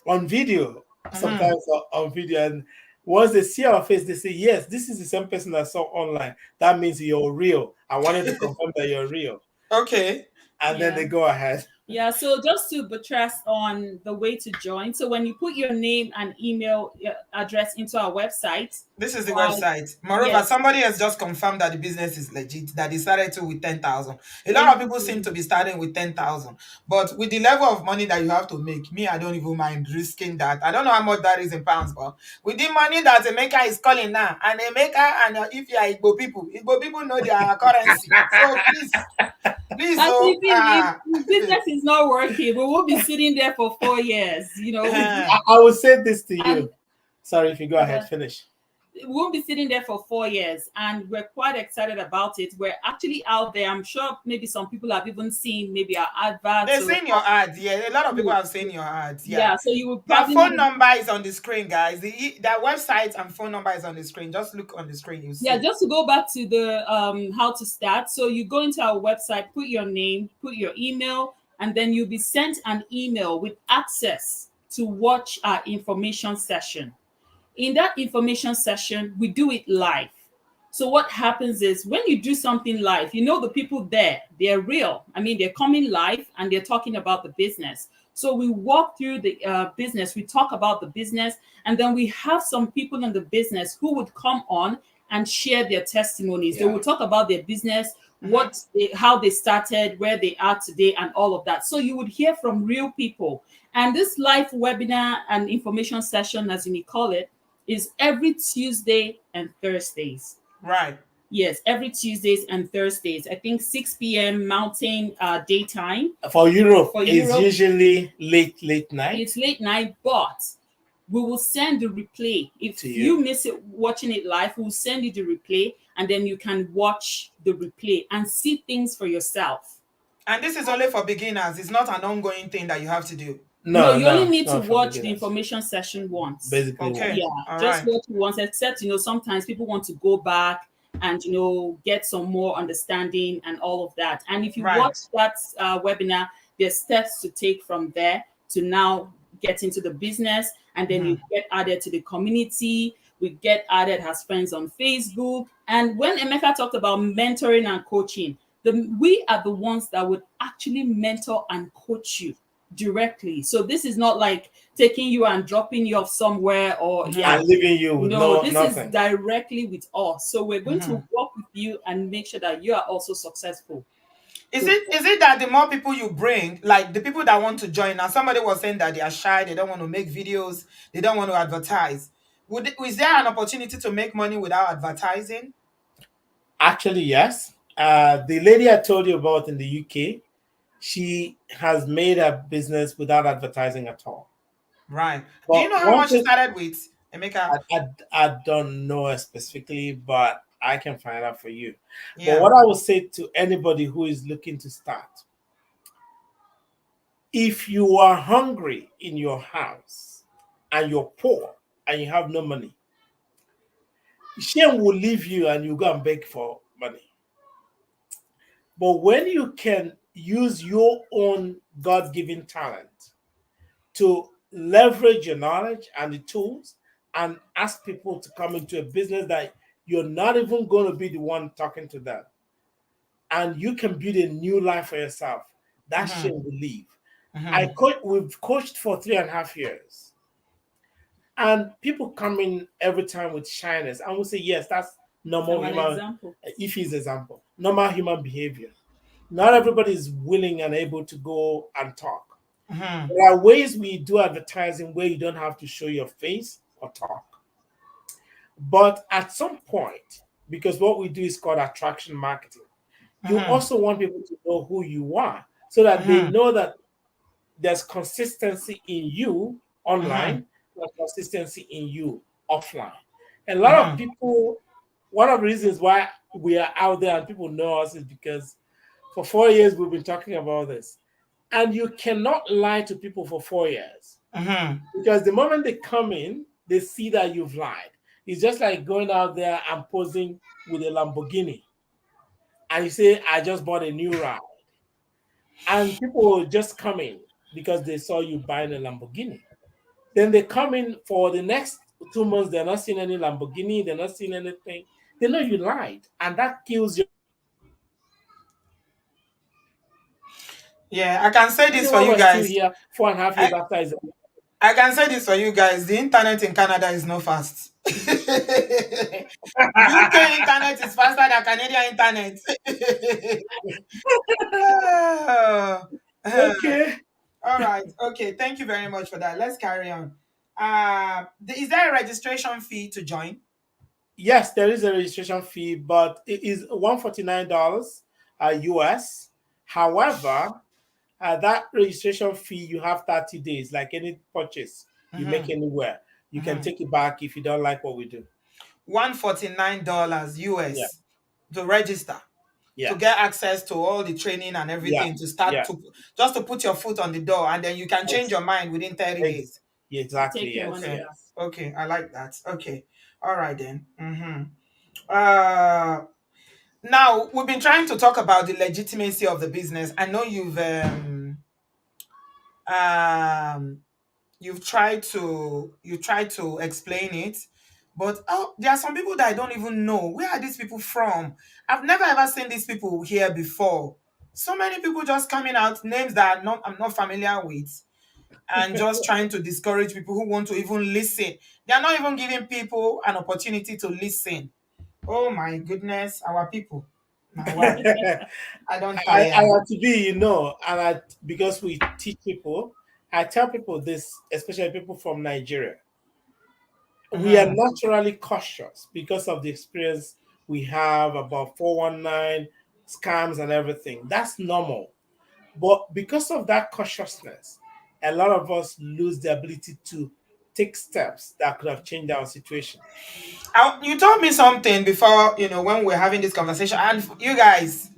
on video, Mm-hmm. sometimes on video. And once they see our face, they say, yes, this is the same person I saw online. That means you're real. I wanted to confirm that you're real. Okay. And then Yeah. they go ahead. Yeah, so just to buttress on the way to join, so when you put your name and email address into our website, This is the uh, website. Moreover, yes, somebody has just confirmed that the business is legit, that they started to with 10,000. A lot thank of you people so seem to much. be starting with 10,000. But with the level of money that you have to make, me, I don't even mind risking that. I don't know how much that is in pounds, but with the money that Emeka is calling now, and Emeka and if you are Igbo people know their currency. So please, And oh, if business is not working, we will be sitting there for 4 years, I will say this to and you. Sorry, if you go ahead, yeah, finish. we won't be sitting there for 4 years, and we're quite excited about it. We're actually out there. I'm sure maybe some people have even seen maybe our adverts they've or seen your ads. Yeah, a lot of people have seen your ads. Yeah. yeah. So you would Their probably phone not. number is on the screen, guys. Their website and phone number is on the screen. Just look on the screen, you Yeah, see. just to go back to the how to start. So you go into our website, put your name, put your email, and then you'll be sent an email with access to watch our information session. In that information session, we do it live. So what happens is when you do something live, the people there, they're real. I mean, they're coming live and they're talking about the business. So we walk through the business, we talk about the business, and then we have some people in the business who would come on and share their testimonies. They Yeah. will talk about their business, Mhm. how they started, where they are today, and all of that. So you would hear from real people. And this live webinar and information session, as you may call it, is every Tuesday and Thursdays. Right. Yes, every Tuesdays and Thursdays. I think 6 p.m. Mountain daytime. For Europe, For it's Europe, usually late night it's late night, but we will send the replay. If to you. you miss it watching it live, we'll send you the replay, and then you can watch the replay and see things for yourself. And this is only for beginners. It's not an ongoing thing that you have to do. No, No, you only no, need to not for watch the beginners. information session once. Basically Okay. once. Yeah, All just right. watch it once, except sometimes people want to go back and get some more understanding and all of that. And if you Right. watch that webinar, there's steps to take from there to now get into the business, and then you Mhm. get added to the community. We get added as friends on Facebook. And when Emeka talked about mentoring and coaching, we are the ones that would actually mentor and coach you directly. So this is not like taking you and dropping you off somewhere, or Mhm. yeah, And leaving you with no, this is nothing. directly with us. So we're going to Mhm. work with you and make sure that you are also successful. Is So it that the more people you bring, like the people that want to join, now somebody was saying that they are shy, they don't want to make videos, they don't want to advertise. Is there an opportunity to make money without advertising? Actually, yes. The lady I told you about in the UK, she has made a business without advertising at all. Right. Do you But know how one much you thing started with, Emeka? I don't know it specifically, but I can find out for you. But Yeah. what I would say to anybody who is looking to start, if you are hungry in your house and you're poor and you have no money, shame will leave you and you go and beg for money. But when you can use your own God given talent to leverage your knowledge and the tools and ask people to come into a business that you're not even going to be the one talking to them, and you can build a new life for yourself, that Mm-hmm. shame will leave. Mm-hmm. We've coached for 3.5 years, and people come in every time with shyness, and we say, yes, that's normal I'm an human. example. If he's example, normal human behavior. Not everybody is willing and able to go and talk. Mm-hmm. There are ways we do advertising where you don't have to show your face or talk. But at some point, because what we do is called attraction marketing, you Mm-hmm. also want people to know who you are. so that they Mm-hmm. know that there's consistency in you Mm-hmm. online, there's consistency in you offline. A lot of Mm-hmm. people, one of the reasons why we are out there and people know us is because for 4 years we've been talking about this. And you cannot lie to people for 4 years Mm-hmm. because the moment they come in, they see that you've lied. It's just like going out there and posing with a Lamborghini and you say, I just bought a new ride. And people will just come in because they saw you buying a Lamborghini. Then they come in for the next 2 months, they're not seeing any Lamborghini, they're not seeing anything. They know you lied, and that kills your credibility. Yeah, I can say The this reason for why you we're still guys. here 4.5 years I, after is I can say this for you guys. The internet in Canada is not fast. UK internet is faster than Canadian internet. Oh. okay. All right. Okay. Thank you very much for that. Let's carry on. Is there a registration fee to join? Yes, there is a registration fee, but it is $149 US. However, that registration fee, you have 30 days, like any purchase you make Mm-hmm. anywhere. You can Mm-hmm. take it back if you don't like what we do. $149 Yeah, US to register, to yeah, get access to all the training and yeah, everything, to start yeah. to just to put your foot on the door, and then you can change Ex- your mind within 30 days. yeah, You exactly. take your Yes, money Okay. back. yes. Okay. I like that. Okay. All right then. Mm-hmm. Uh Now we've been trying to talk about the legitimacy of the business. I know um you've tried to explain it, but there are some people that I don't even know. Where are these people from? I've never ever seen these people here before. So many people just coming out, names that I'm not familiar with, and just trying to discourage people who want to even listen. They are not even giving people an opportunity to listen. Oh my goodness, our people. Now why? I don't I tire. have to be, and because we teach people, I tell people this, especially people from Nigeria. We are Mhm. naturally cautious because of the experience we have about 419 scams and everything. That's normal. But because of that cautiousness, a lot of us lose the ability to take steps that could have changed our situation. You told me something before, when we are having this conversation, and you guys,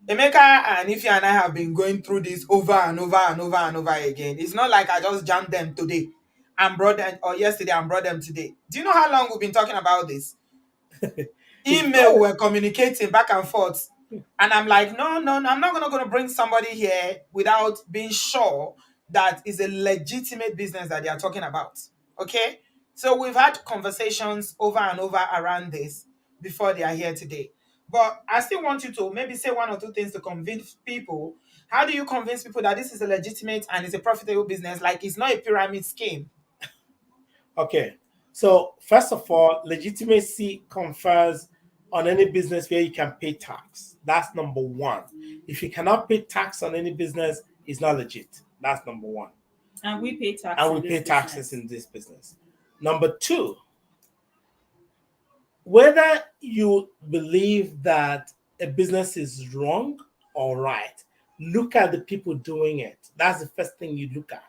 Emeka and Ify and I have been going through this over and over and over and over again. It's not like I just jammed them today and brought them, or yesterday and brought them today. Do you know how long we've been talking about this? It's Email, we're communicating back and forth, and I'm like, no, no, no, I'm not gonna bring somebody here without being sure that is a legitimate business that they are talking about. Okay, so we've had conversations over and over around this before they are here today, but I still want you to maybe say one or two things to convince people. How do you convince people that this is a legitimate and it's a profitable business, like it's not a pyramid scheme? okay. So, first of all, legitimacy confers on any business where you can pay tax. That's number one. If you cannot pay tax on any business, it's not legit. That's number one. And we pay tax And in we this pay taxes business. in this business. Number two, whether you believe that a business is wrong or right, look at the people doing it. That's the first thing you look at.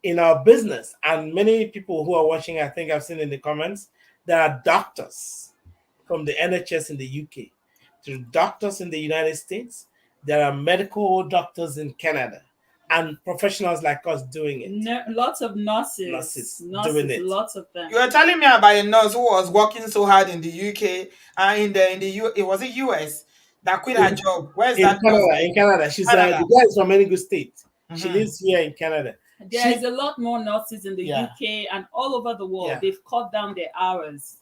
In our business, and many people who are watching, I think I've seen in the comments, there are doctors from the NHS in the UK, there are doctors in the United States, there are medical doctors in Canada, and professionals like us doing it, Lots of nurses, nurses doing nurses, it. lots of them. You were telling me about a nurse who was working so hard in the UK and it was it US, that quit her In, job. Where is in that nurse Canada, now? in Canada, she's Canada. the guy is from Enugu State. She Hmm. lives here in Canada. There is She, a lot more nurses in the yeah, UK and all over the world. yeah. They've cut down their hours,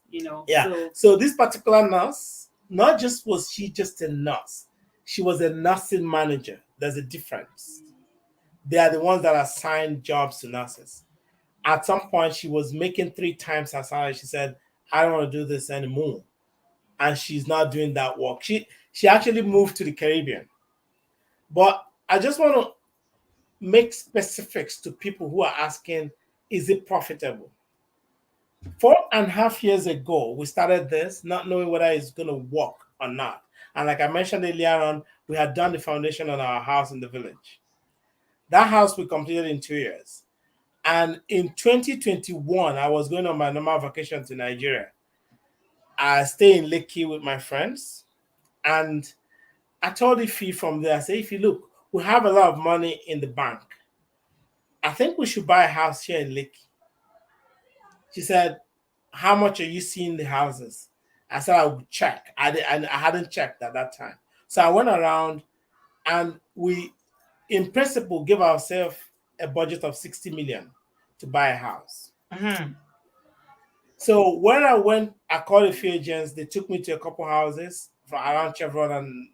Yeah. So So this particular nurse, not just was she just a nurse, she was a nursing manager. There's a difference. They are the ones that assign jobs to nurses. At some point, she was making three times her salary. She said, "I don't want to do this anymore," and she's not doing that work. She actually moved to the Caribbean. But I just want to make specifics to people who are asking, "Is it profitable?" 4.5 years ago, we started this not knowing whether it's going to work or not. And like I mentioned earlier on, we had done the foundation on our house in the village. That house we completed in 2 years. And in 2021, I was going on my normal vacation to Nigeria. I stay in Lekki with my friends. And I told Ify from there, I said, if you look, we have a lot of money in the bank. I think we should buy a house here in Lekki. She said, how much are you seeing the houses? I said, I would check. I hadn't checked at that time. So I went around and we, in principle, give ourselves a budget of 60 million to buy a house. Mm-hmm. So when I went, I called a few agents. They took me to a couple houses from around Chevron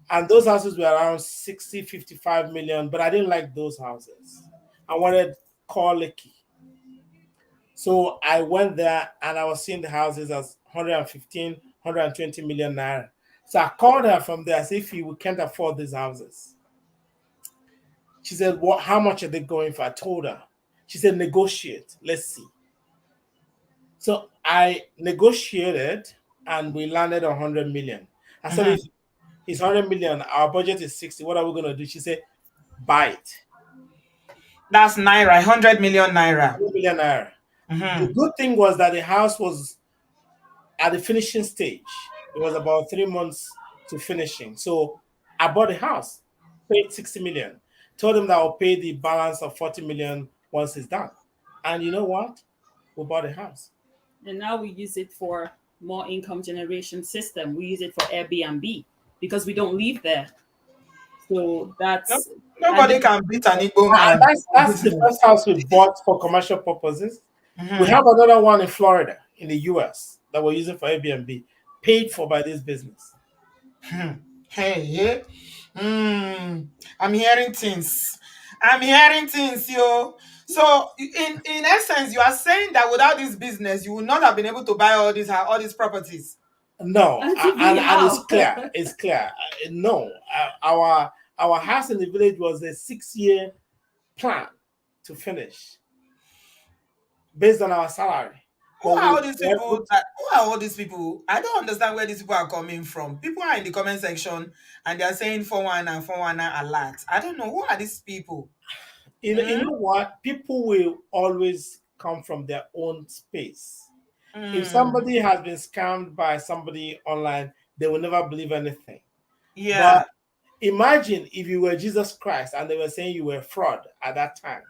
and those houses were around 60, 55 million, but I didn't like those houses. I wanted Lekki. So I went there and I was seeing the houses as 115, 120 million naira. So I called her from there. I said, if we can't afford these houses. She said, what, how much are they going for? I told her. She said, negotiate. Let's see. So I negotiated and we landed on 100 million. I said, Mm-hmm. if it's 100 million, our budget is 60. What are we going to do? She said, buy it. That's naira, 100 million naira. 100 million naira. The Mm-hmm. good thing was that the house was at the finishing stage. It was about 3 months to finishing. So I bought the house, paid 60 million, told them that I'll pay the balance of 40 million once it's done. And you know what? We bought the house. And now we use it for more income generation system. We use it for Airbnb because we don't live there. So No, that's and nobody can beat an Igbo And man for that's the business. first house we bought for commercial purposes. We Mm-hmm. have another one in Florida, in the US, that we're using for Airbnb, paid for by this business. Hmm. Hey, yeah. I'm hearing things. I'm hearing things, yo. So, in essence, you are saying that without this business, you would not have been able to buy all these properties. No, Auntie V, and it's how? clear. It's clear. No, our house in the village was a 6 year plan to finish based on our salary. Who But are we all these were people? able to, Who are all these people? I don't understand where these people are coming from. People are in the comment section and they are saying 419 and 419 alert. I don't know who are these people. you Mm, know what? People will always come from their own space. If mm, somebody has been scammed by somebody online, they will never believe anything. But yeah. imagine if you were Jesus Christ and they were saying you were fraud at that time.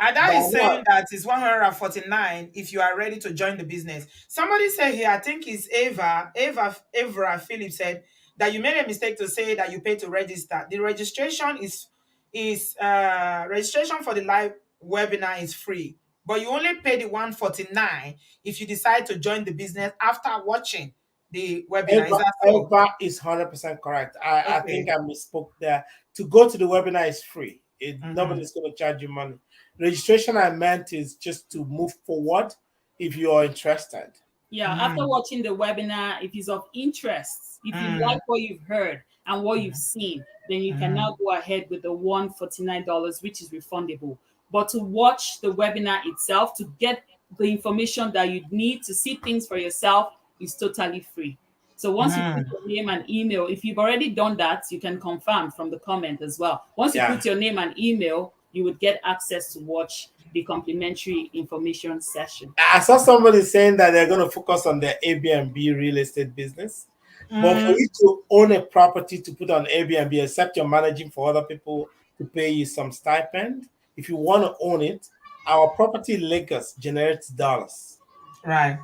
Ada But is what? saying that it's 149 if you are ready to join the business. Somebody said here, I think it's Evra Phillips said that you made a mistake to say that you pay to register. The registration is registration for the live webinar is free, but you only pay the 149 if you decide to join the business after watching the webinar. Is Eva, that so? Eva is 100% correct. I Okay. think I misspoke there. To go to the webinar is free. Mhm. Nobody's going to charge you money. Registration I meant is just to move forward if you are interested. Yeah, after Mhm. watching the webinar, if it's of interest, if you Mm, like what you've heard and what you've seen, then you can mm, now go ahead with the $149, which is refundable. But to watch the webinar itself, to get the information that you need to see things for yourself, is totally free. So once you put mm, your name and email, if you've already done that, you can confirm from the comment as well. Once you Yeah. put your name and email, you would get access to watch the complimentary information session. I saw somebody saying that they're going to focus on their Airbnb real estate business. But for mm. you to own a property to put on Airbnb, except you're managing for other people to pay you some stipend, if you want to own it, our property Lagos generates dollars. Right.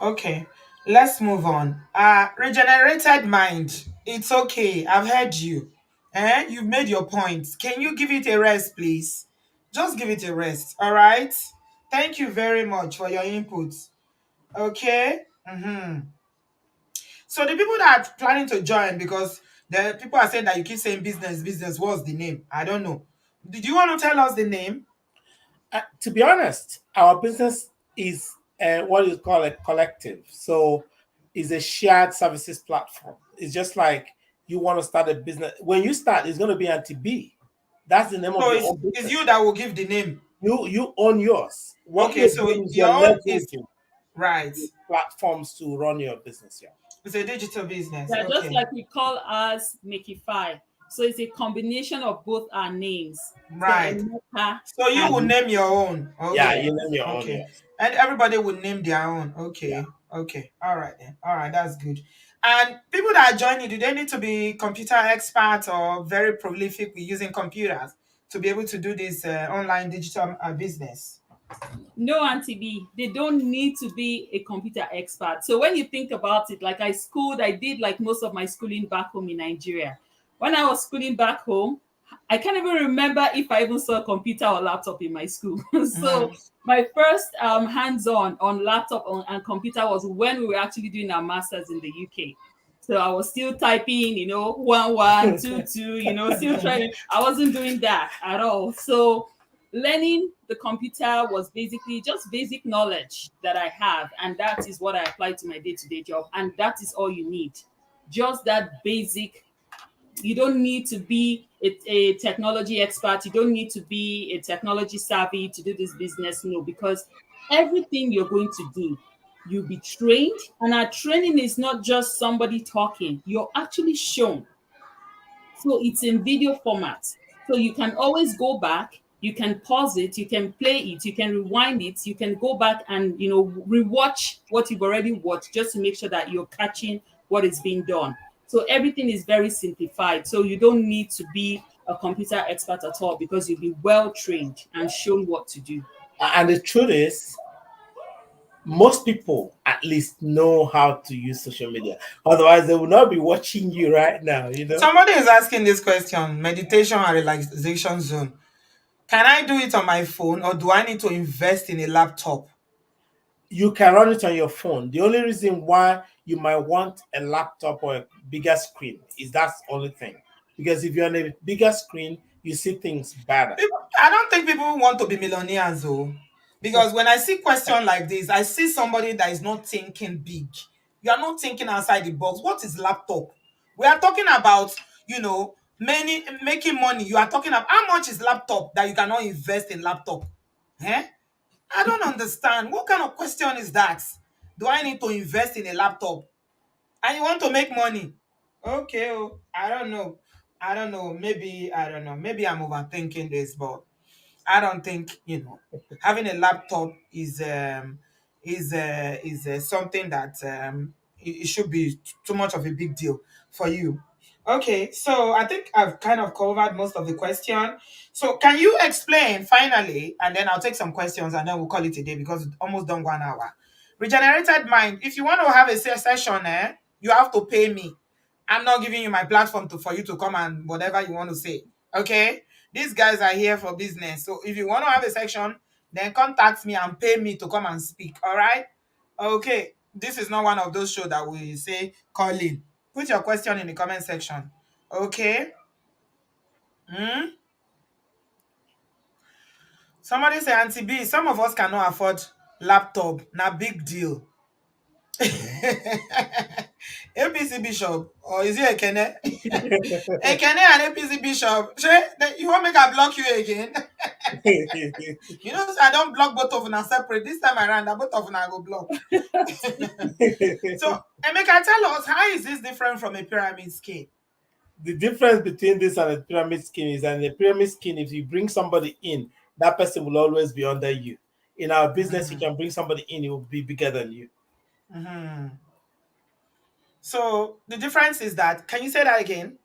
Okay, let's move on. Regenerated mind. It's okay. I've heard you. You've made your point. Can you give it a rest, please? Just give it a rest. All right. Thank you very much for your input. Okay. So the people that are planning to join, because the people are saying that you keep saying business, business. What's the name? I don't know. Did you want to tell us the name? To be honest, our business is what you call a collective. So it's a shared services platform. It's just like you want to start a business. When you start, it's going to be anti B. That's the name of So your own it's you business. that will give the name. You own yours. What Okay, you're so doing is your you're own is leveraging right. the platforms to run your business. Yeah. It's a digital business. Yeah, just Okay. like we call us Makify. So it's a combination of both our names. So Right. Emeka So you will and name your own. Yeah, Okay. you name your own. Okay. Yes. And everybody will name their own. Yeah. Okay. Okay. All right then. All right. That's good. And people that are joining, do they need to be computer experts or very prolific with using computers to be able to do this online digital business? no, Auntie B, they don't need to be a computer expert. So when you think about it, like I did like most of my schooling back home in Nigeria. When I was schooling back home, I can't even remember if I even saw a computer or laptop in my school. So Mm-hmm. my first hands-on on laptop and computer was when we were actually doing our masters in the UK. So I was still typing, 1122, still trying. I wasn't doing that at all. So learning the computer was basically just basic knowledge that I have, and that is what I apply to my day-to-day job, and that is all you need. Just that basic. You don't need to be a technology expert. You don't need to be a technology savvy to do this business. No, because everything you're going to do, you'll be trained, and our training is not just somebody talking. You're actually shown. So it's in video format. So you can always go back, you can pause it, you can play it, you can rewind it, you can go back and rewatch what you've already watched just to make sure that you're catching what is being done. So everything is very simplified. So you don't need to be a computer expert at all because you'll be well trained and shown what to do. And the truth is, most people at least know how to use social media. Otherwise, they will not be watching you right now. Somebody is asking this question: meditation and relaxation zone. Can I do it on my phone or do I need to invest in a laptop? You can run it on your phone. The only reason why you might want a laptop or a bigger screen is that's the only thing. Because if you're on a bigger screen, you see things better. I don't think people want to be millionaires though. Because when I see question like this, I see somebody that is not thinking big. You are not thinking outside the box. What is laptop? We are talking about, many making money. You are talking about how much is laptop that you cannot invest in laptop? Eh? I don't understand. What kind of question is that? Do I need to invest in a laptop? And you want to make money? Okay, oh, I don't know. I don't know. Maybe I don't know. Maybe I'm overthinking this, but I don't think having a laptop is something that it should be too much of a big deal for you. Okay, so I think I've kind of covered most of the question. So can you explain finally, and then I'll take some questions and then we'll call it a day because it's almost done 1 hour. Regenerated mind. If you want to have a session, you have to pay me. I'm not giving you my platform for you to come and whatever you want to say. Okay? These guys are here for business. So if you want to have a section, then contact me and pay me to come and speak. All right? Okay. This is not one of those shows that we say call in. Put your question in the comment section. Okay? Hmm? Somebody say, Auntie B, some of us cannot afford laptop. Na big deal. APC Bishop, or is it Ekene? Ekene and APC Bishop. You want make I block you again? I don't block both of them separate. This time around, both of them I go block. So, Emeka, tell us, how is this different from a pyramid scheme? The difference between this and a pyramid scheme is that in a pyramid scheme, if you bring somebody in, that person will always be under you. In our business, you Mhm, can bring somebody in, it will be bigger than you. mhm. So, the difference is that, can you say that again?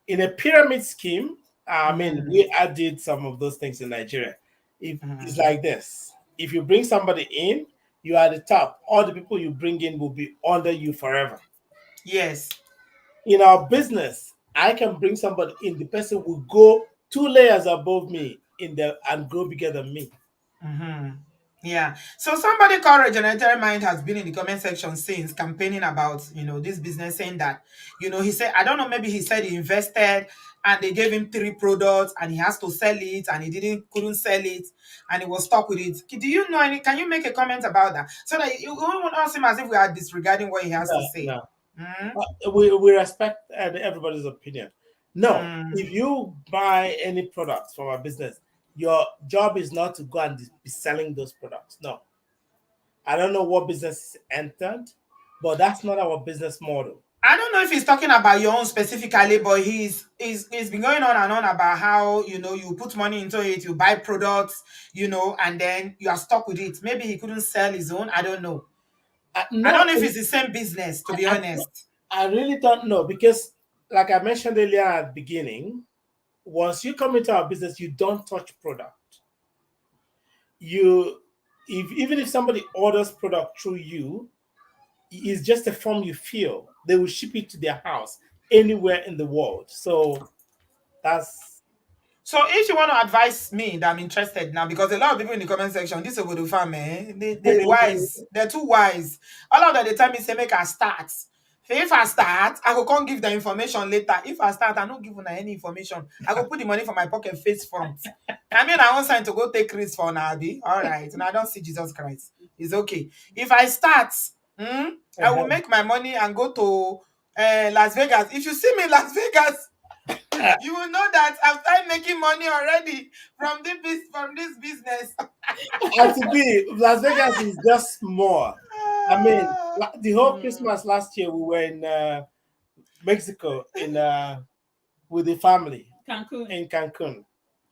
In a pyramid scheme, I mean, Mhm, we did some of those things in Nigeria. If it's mhm. like this, if you bring somebody in, you are at the top. All the people you bring in will be under you forever. Yes. In our business, I can bring somebody in. The person will go 2 layers above me in the and grow bigger than me. Mhm. Yeah. So somebody called Regenerated Mind has been in the comment section since campaigning about, this business, saying that, he said, I don't know, maybe he said he invested and they gave him 3 products and he has to sell it and he couldn't sell it and he was stuck with it. Do you know can you make a comment about that? So that you won't not seem as if we are disregarding what he has to No, say. no. Mm, We respect everybody's opinion. No, mm, if you buy any products from our business, your job is not to go and be selling those products. No, I don't know what business entered, but that's not our business model. I don't know if he's talking about your own specifically, but he's been going on and on about how, you put money into it, you buy products, and then you are stuck with it. Maybe he couldn't sell his own. I don't know. I don't No, know if it's the same business, to I, be I, honest. I really don't know because, like I mentioned earlier at the beginning, once you come into our business, you don't touch product. You, if even if somebody orders product through you, it's just a form you fill. They will ship it to their house anywhere in the world. So that's So if you want to advise me that I'm interested now, because a lot of people in the comment section, this Obodo farm, they wise. They're too wise. All of them, they tell me, say, make I start. So if I start, I go come give the information later. If I start, I don't give una any information. I go put the money for my pocket face front. I mean, I want sign to go take risks for Nabi. All right. And I don't see Jesus Christ. It's okay. If I start, I will make my money and go to Las Vegas. If you see me in Las Vegas, you will know that I've started making money already from this business. and to be Las Vegas is just more. I mean, the whole Mm. Christmas last year we were in Mexico in with the family Cancun. in Cancun.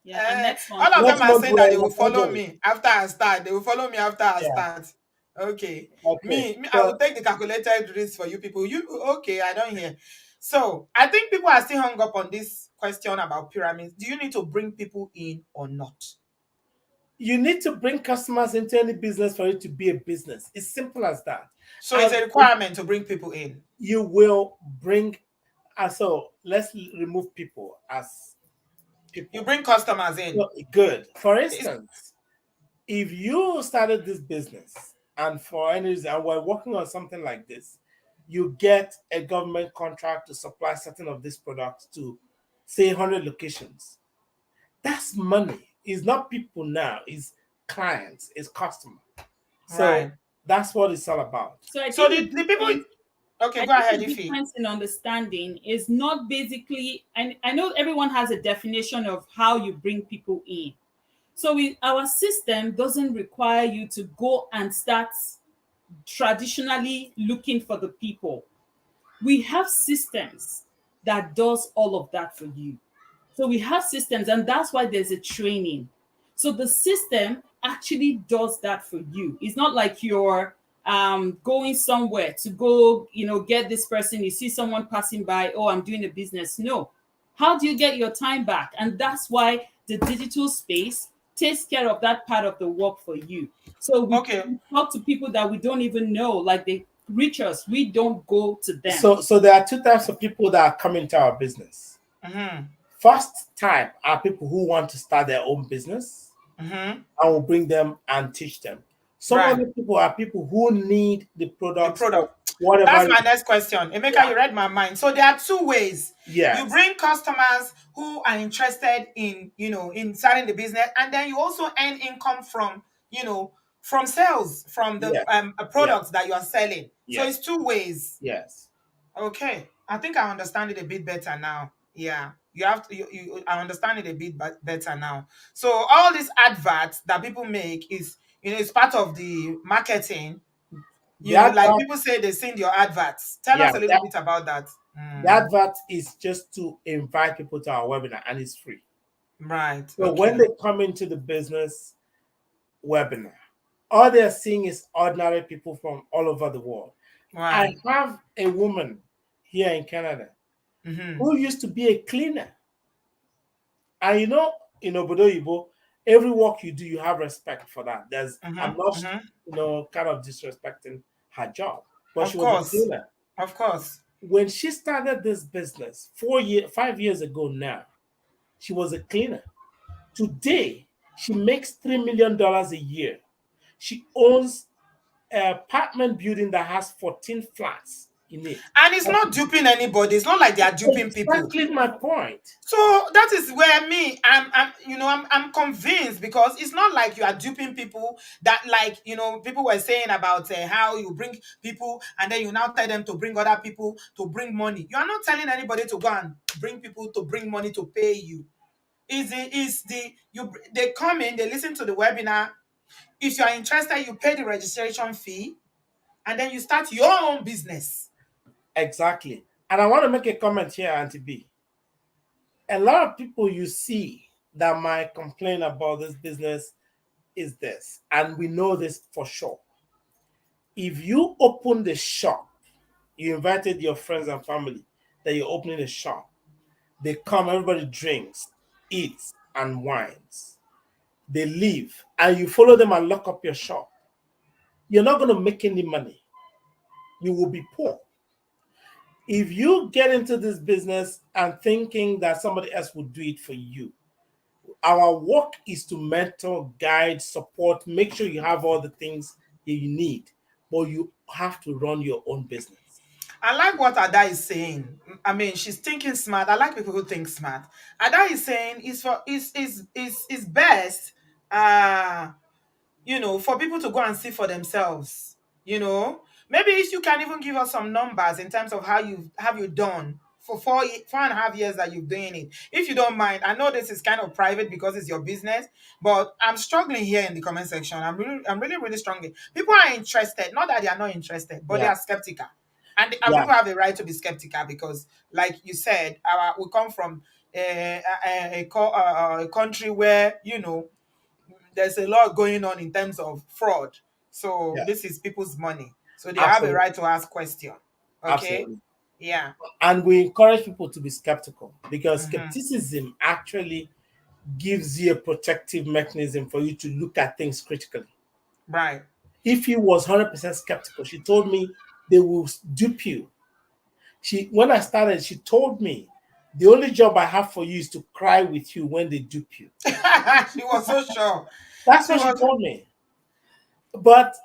Yeah, and next month All of we'll them Next be are month saying we're that they in will Los follow Angeles. me after I start. They will follow me after I Yeah. start. Okay. Okay. Me, I will So take the calculated risk for you people. You okay? I don't hear. So I think people are still hung up on this question about pyramids. Do you need to bring people in or not? you need to bring customers into any business for it to be a business. It's simple as that. So it's And a requirement to bring people in. you will bring so let's remove people as You people. bring customers in. So, good. For It's, instance, if you started this business and for any reason and we're working on something like this, you get a government contract to supply certain of these products to say 100 locations. That's money. It's not people now, it's clients, it's customer. So right. that's what it's all about. so I So think the the people. difference Okay, I go think ahead, the Ify. difference in understanding is not basically, and I know everyone has a definition of how you bring people in. So our system doesn't require you to go and start traditionally looking for the people. We have systems that does all of that for you. So we have systems, and that's why there's a training. So the system actually does that for you. It's not like you're going somewhere to go, get this person. You see someone passing by, oh, I'm doing a business. No. How do you get your time back? And that's why the digital space takes care of that part of the work for you. So we Okay. talk to people that we don't even know, like they reach us. We don't go to them. So there are two types of people that are coming to our business. Mm-hmm. First type are people who want to start their own business Mm-hmm. and will bring them and teach them. Some Right. other people are people who need the The products for product. whatever That's reason. my next question. Emeka, Yeah. you read my mind. So there are two ways. You Yes. bring customers who are interested in starting the business, and then you also earn income from sales, from the Yes. Yes. products that you are selling. So Yes. it's two ways. Yes. Okay. I think I understand it a bit better now. Yeah. You have to I understand it a bit better now. So all these adverts that people make is part of the marketing. The Like advert, people say they've seen your adverts. Tell yeah, us a little bit about that. the advert is just to invite people to our webinar and it's free. Right. So when Okay. they come into the business webinar, all they're seeing is ordinary people from all over the world. I Right. have a woman here in Canada Mm-hmm. who used to be a cleaner. And in Obodo every work you do, you have respect for that. I'm Mm-hmm. not, Mm-hmm. kind of disrespecting her job, but Of she was a course. cleaner. Of course. When she started this business 5 years ago now, she was a cleaner. Today, she makes $3 million a year. She owns an apartment building that has 14 flats in it. And it's not duping anybody. It's not like they are duping people. Exactly my point. So that is where I'm convinced, because it's not like you are duping people, that like people were saying about how you bring people and then you now tell them to bring other people to bring money. You are not telling anybody to go and bring people to bring money to pay you. They come in, they listen to the webinar. If you are interested, you pay the registration fee, and then you start your own business. Exactly. And I want to make a comment here, Auntie B. A lot of people you see that might complain about this business is this, and we know this for sure. If you open the shop, you invited your friends and family that you're opening a shop, they come, everybody drinks, eats, and wines. They leave, and you follow them and lock up your shop. You're not going to make any money. You will be poor. If you get into this business and thinking that somebody else will do it for you, our work is to mentor, guide, support, make sure you have all the things that you need, but you have to run your own business. I like what Ada is saying. I mean, she's thinking smart. I like people who think smart. Ada is saying is best uh for people to go and see for themselves. Maybe if you can even give us some numbers in terms of how you done for 4.5 years that you're doing it. If you don't mind, I know this is kind of private because it's your business, but I'm struggling here in the comment section. I'm really struggling. People are interested, not that they are not interested, but they Yeah, are skeptical. And yeah, people have a right to be skeptical because, like you said, we come from a country where there's a lot going on in terms of fraud. So yeah, this is people's money. So they have a absolutely, right to ask question. Okay? absolutely. Yeah. And we encourage people to be skeptical because Mm-hmm. skepticism actually gives you a protective mechanism for you to look at things critically. Right. If he was 100% skeptical, she told me they will dupe you. When I started, she told me the only job I have for you is to cry with you when they dupe you. She was so sure. That's She what she was. told me. But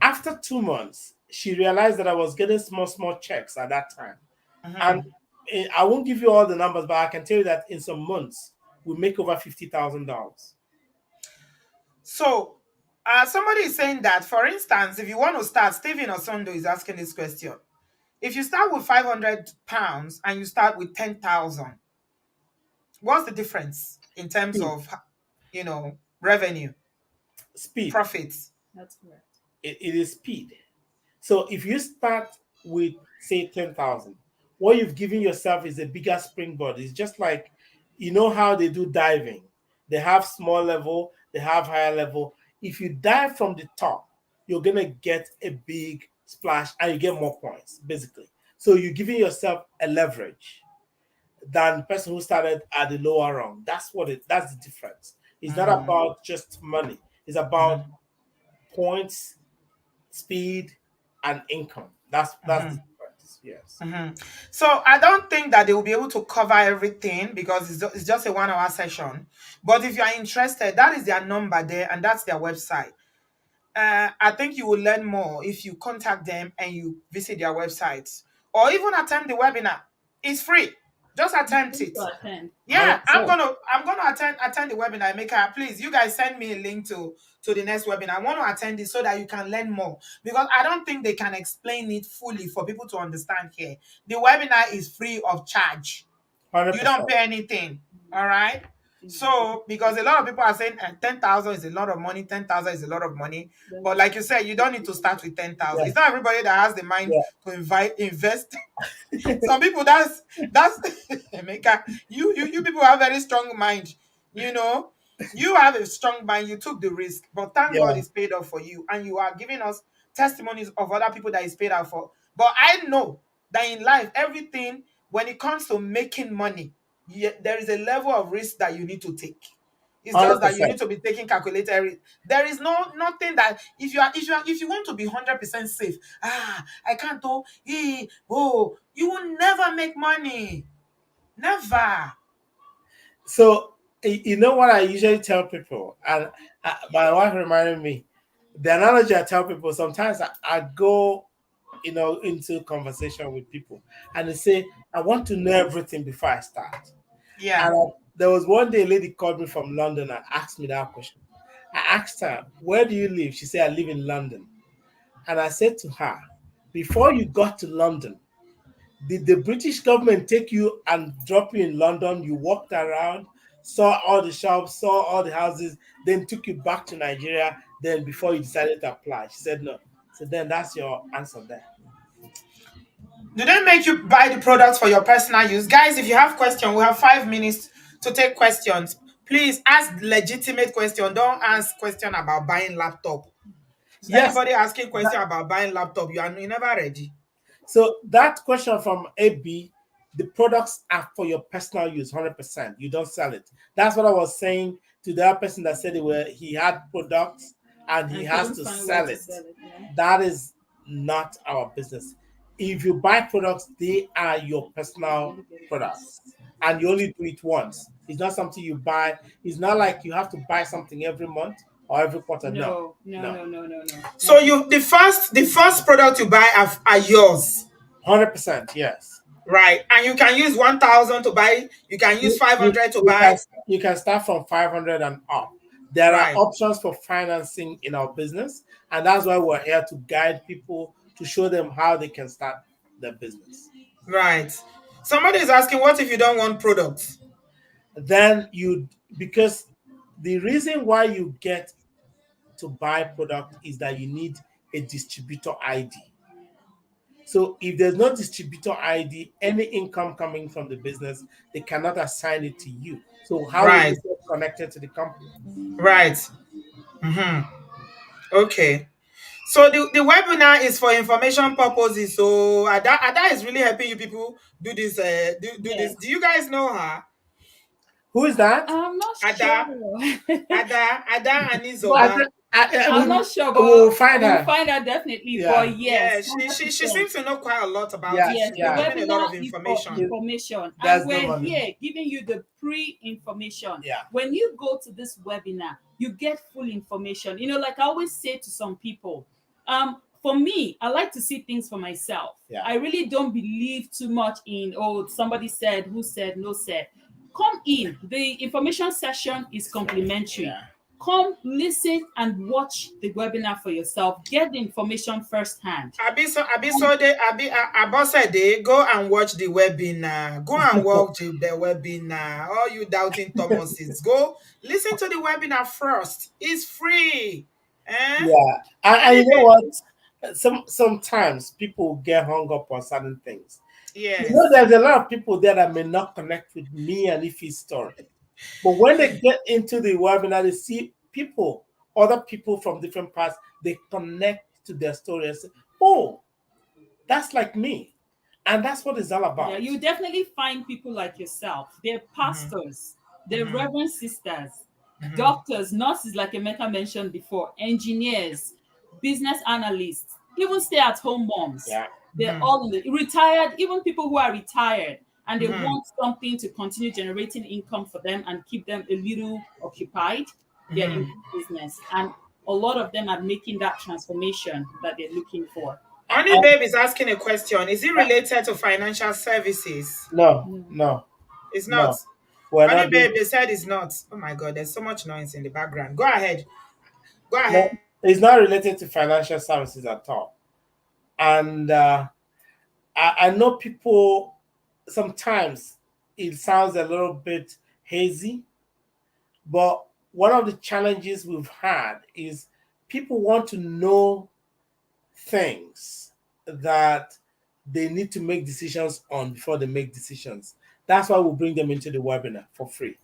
after 2 months, she realized that I was getting small, small checks at that time. And Mhm. I won't give you all the numbers, but I can tell you that in some months, we make over $50,000. So somebody is saying that, for instance, if you want to start, Stephen Osondo is asking this question. If you start with £500 and you start with 10,000, what's the difference in terms Speed. of revenue, Speed. profits? That's correct. It is speed. So if you start with say 10,000, what you've given yourself is a bigger springboard. It's just like how they do diving. They have small level, they have higher level. If you dive from the top, you're gonna get a big splash and you get more points, basically. So you're giving yourself a leverage than the person who started at the lower rung. That's the difference. It's not Mhm. about just money, it's about Mhm. points, speed, and income. That's the Mhm. difference. Yes. Mhm. So I don't think that they will be able to cover everything because it's just a 1 hour session. But if you are interested, that is their number there and that's their website. I think you will learn more if you contact them and you visit their websites or even attend the webinar. It's free. Just It's attempt free it. to attend. Yeah, I'm 100%. gonna I'm gonna attend the webinar. Make please, you guys send me a link to the next webinar. I want to attend it so that you can learn more because I don't think they can explain it fully for people to understand here. The webinar is free of charge. You don't 100%. pay anything. All right. Mhm. So, because a lot of people are saying 10,000 is a lot of money, 10,000 is a lot of money. Then But it's like you said, you don't need to start with 10,000. Yeah. It's not everybody that has the mind Yeah. to invest. Some people, that's Emeka. You people have very strong mind. You know, you have a strong mind. You took the risk, but thank God Yeah. it's paid off for you, and you are giving us testimonies of other people that is paid off for. But I know that in life, everything when it comes to making money, there is a level of risk that you need to take. It's just that you 100%. need to be taking calculated risk. There is nothing that if you want to be 100% safe, I can't you will never make money. Never. So, you know what I usually tell people, and my wife reminded me, the analogy I tell people sometimes I go, into conversation with people and they say, I want to know everything before I start. Yeah. And there was one day a lady called me from London and asked me that question. I asked her, where do you live? She said, I live in London. And I said to her, before you got to London, did the British government take you and drop you in London? You walked around, saw all the shops, saw all the houses, then took you back to Nigeria, then before you decided to apply? She said, no. So then that's your answer there. Do they make you buy the products for your personal use? Guys, if you have questions, we have 5 minutes to take questions. Please ask legitimate question. Don't ask question about buying laptop. So Yes. anybody asking that- question about buying laptop, you never ready. so that question from AB, the products are for your personal use, 100%. You don't sell it. That's what I was saying to the other person that said he had products and he And has couldn't to find where sell to it. sell it. Yeah. That is not our business. If you buy products, they are your personal Really get it fast. products, and you only do it once. It's not something you buy. It's not like you have to buy something every month or every quarter. No, No, no, no, no, no, no, no. So Not at you the first product you buy are yours, 100%. Yes. right? And you can use 1,000 to buy. You can use you, five you, hundred to you can buy, you can start from 500 and up. There are right? options for financing in our business, and that's why we're here to guide people to show them how they can start their business. Right. Somebody is asking, what if you don't want products? Then you because the reason why you get to buy product is that you need a distributor ID. So if there's no distributor ID, any income coming from the business, they cannot assign it to you. So how will Right. you get connected to the company? Right. Mm-hmm. Okay. So the webinar is for information purposes. So Ada is really helping you people do this. Do this. Yes. Do you guys know her? Who is that? I'm not sure. Ada, Ada But Anizoba. I'm not sure, We'll but find we'll her. find out definitely. Yeah. But Yeah, yes, she 100%. seems to know quite a lot about Yeah, it. Yes, She's the been yeah. giving a lot webinar of is for information. information, There's and no we're money. here giving you the pre-information. Yeah. When you go to this webinar, you get full information. Like I always say to some people, for me, I like to see things for myself. Yeah. I really don't believe too much in somebody said, who said, no said. Come in. The information session is complimentary. Yeah. Come listen and watch the webinar for yourself. Get the information firsthand. Abosede, go and watch the webinar. Go and watch the webinar. All you doubting Thomases, go listen to the webinar first. It's free. Eh? Yeah. And you know what? Sometimes people get hung up on certain things. Yes. There's a lot of people there that may not connect with me and Ife's story. But when they get into the webinar, they see other people from different parts, they connect to their story and say, oh, that's like me. And that's what it's all about. Yeah, you definitely find people like yourself. They're pastors, they're reverend sisters, doctors, nurses, like Emeka mentioned before, engineers, business analysts, even stay-at-home moms. Yeah. They're all retired, even people who are retired and they want something to continue generating income for them and keep them a little occupied. They're in business. And a lot of them are making that transformation that they're looking for. Honey Babe is asking a question. Is it related to financial services? No. It's not. No. We're Honey not doing Babe, they said it's not. Oh my God, there's so much noise in the background. Go ahead. Go no, ahead. it's not related to financial services at all. And I know people sometimes it sounds a little bit hazy, but one of the challenges we've had is people want to know things that they need to make decisions on before they make decisions. That's why we bring them into the webinar for free.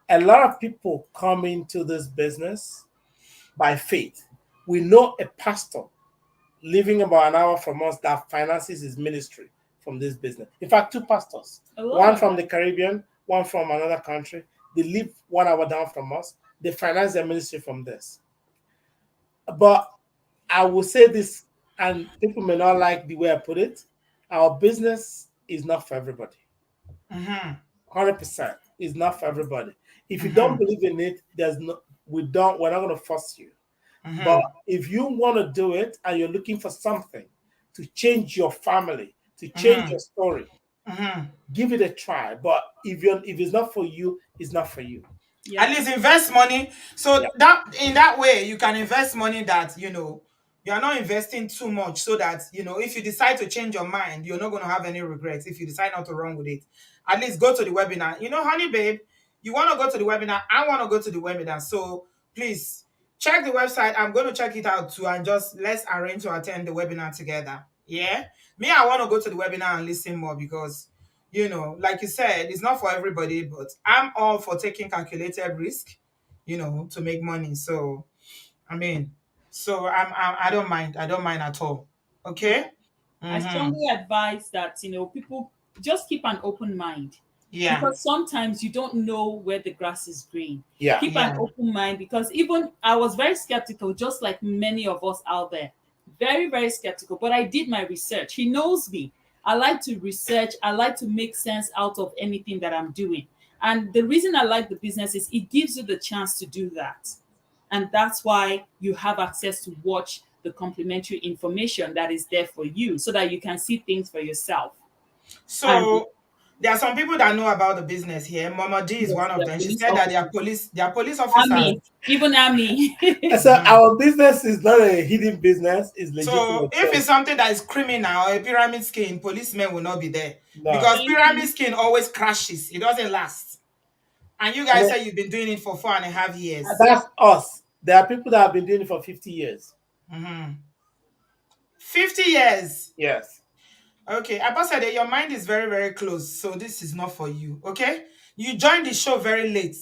A lot of people come into this business by faith. We know a pastor living about an hour from us that finances his ministry from this business. In fact, two pastors, one from the Caribbean, one from another country. They live 1 hour down from us. They finance their ministry from this. But I will say this, and people may not like the way I put it. Our business is not for everybody. 100% is not for everybody. If you don't believe in it, we're not going to force you. But if you want to do it and you're looking for something to change your family, to change your story, give it a try. But if it's not for you, it's not for you. At least invest money. So that in that way, you can invest money that you are not investing too much, so that if you decide to change your mind, you're not going to have any regrets. If you decide not to run with it, at least go to the webinar. Honey Babe, you want to go to the webinar. I want to go to the webinar. So please check the website. I'm going to check it out too, and just let's arrange to attend the webinar together. Yeah. Me, I want to go to the webinar and listen more because, like you said, it's not for everybody, but I'm all for taking calculated risk, to make money. So, I mean, so I don't mind. I don't mind at all. Yeah. Okay. I Mm-hmm. strongly advise that, people just keep an open mind, Yeah. because sometimes you don't know where the grass is green. Yeah. Keep an Yeah. open mind, because even I was very skeptical, just like many of us out there. Very, very skeptical. But I did my research. He knows me. I like to research, I like to make sense out of anything that I'm doing. And the reason I like the business is it gives you the chance to do that. And that's why you have access to watch the complimentary information that is there for you, so that you can see things for yourself. And So there are some people that know about the business here. Mama D is yes, one of the them. She police said that they are officers. police officers. Army, even army. So Mhm. our business is not a hidden business; it's So legitimate. if So it's something that is criminal, a pyramid scheme, policemen will not be there no, because Thank pyramid you. scheme always crashes. It doesn't last. And you I guys mean, say you've been doing it for 4.5 years. that's us. There are people that have been doing it for 50 years. 50 years. Yes. Okay, Abasade, your mind is very, very close. So this is not for you. Okay, you joined the show very late.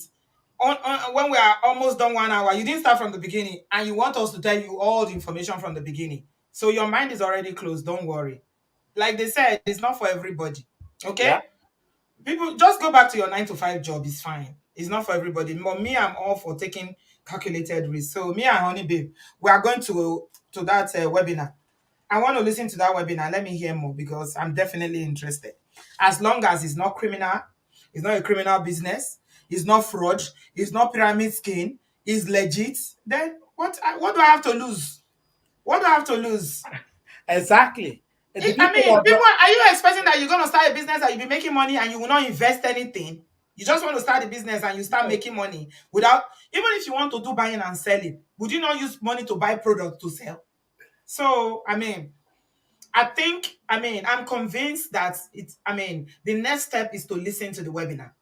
When we are almost done 1 hour, you didn't start from the beginning, and you want us to tell you all the information from the beginning. So your mind is already closed. Don't worry. Like they said, it's not for everybody. Yeah. Okay, people just go back to your 9 to 5 job. It's fine. It's not for everybody. But me, I'm all for taking calculated risk. So me and Honey Babe, we are going to that webinar. I want to listen to that webinar. Let me hear more because I'm definitely interested. As long as it's not criminal, it's not a criminal business, it's not fraud, it's not pyramid scheme, it's legit, then what do I have to lose? What do I have to lose? Exactly. And the I people mean, that people, are you expecting that you're going to start a business and you'll be making money and you will not invest anything? You just want to start a business and you start making money without, even if you want to do buying and selling, would you not use money to buy products to sell? So, I'm convinced that the next step is to listen to the webinar.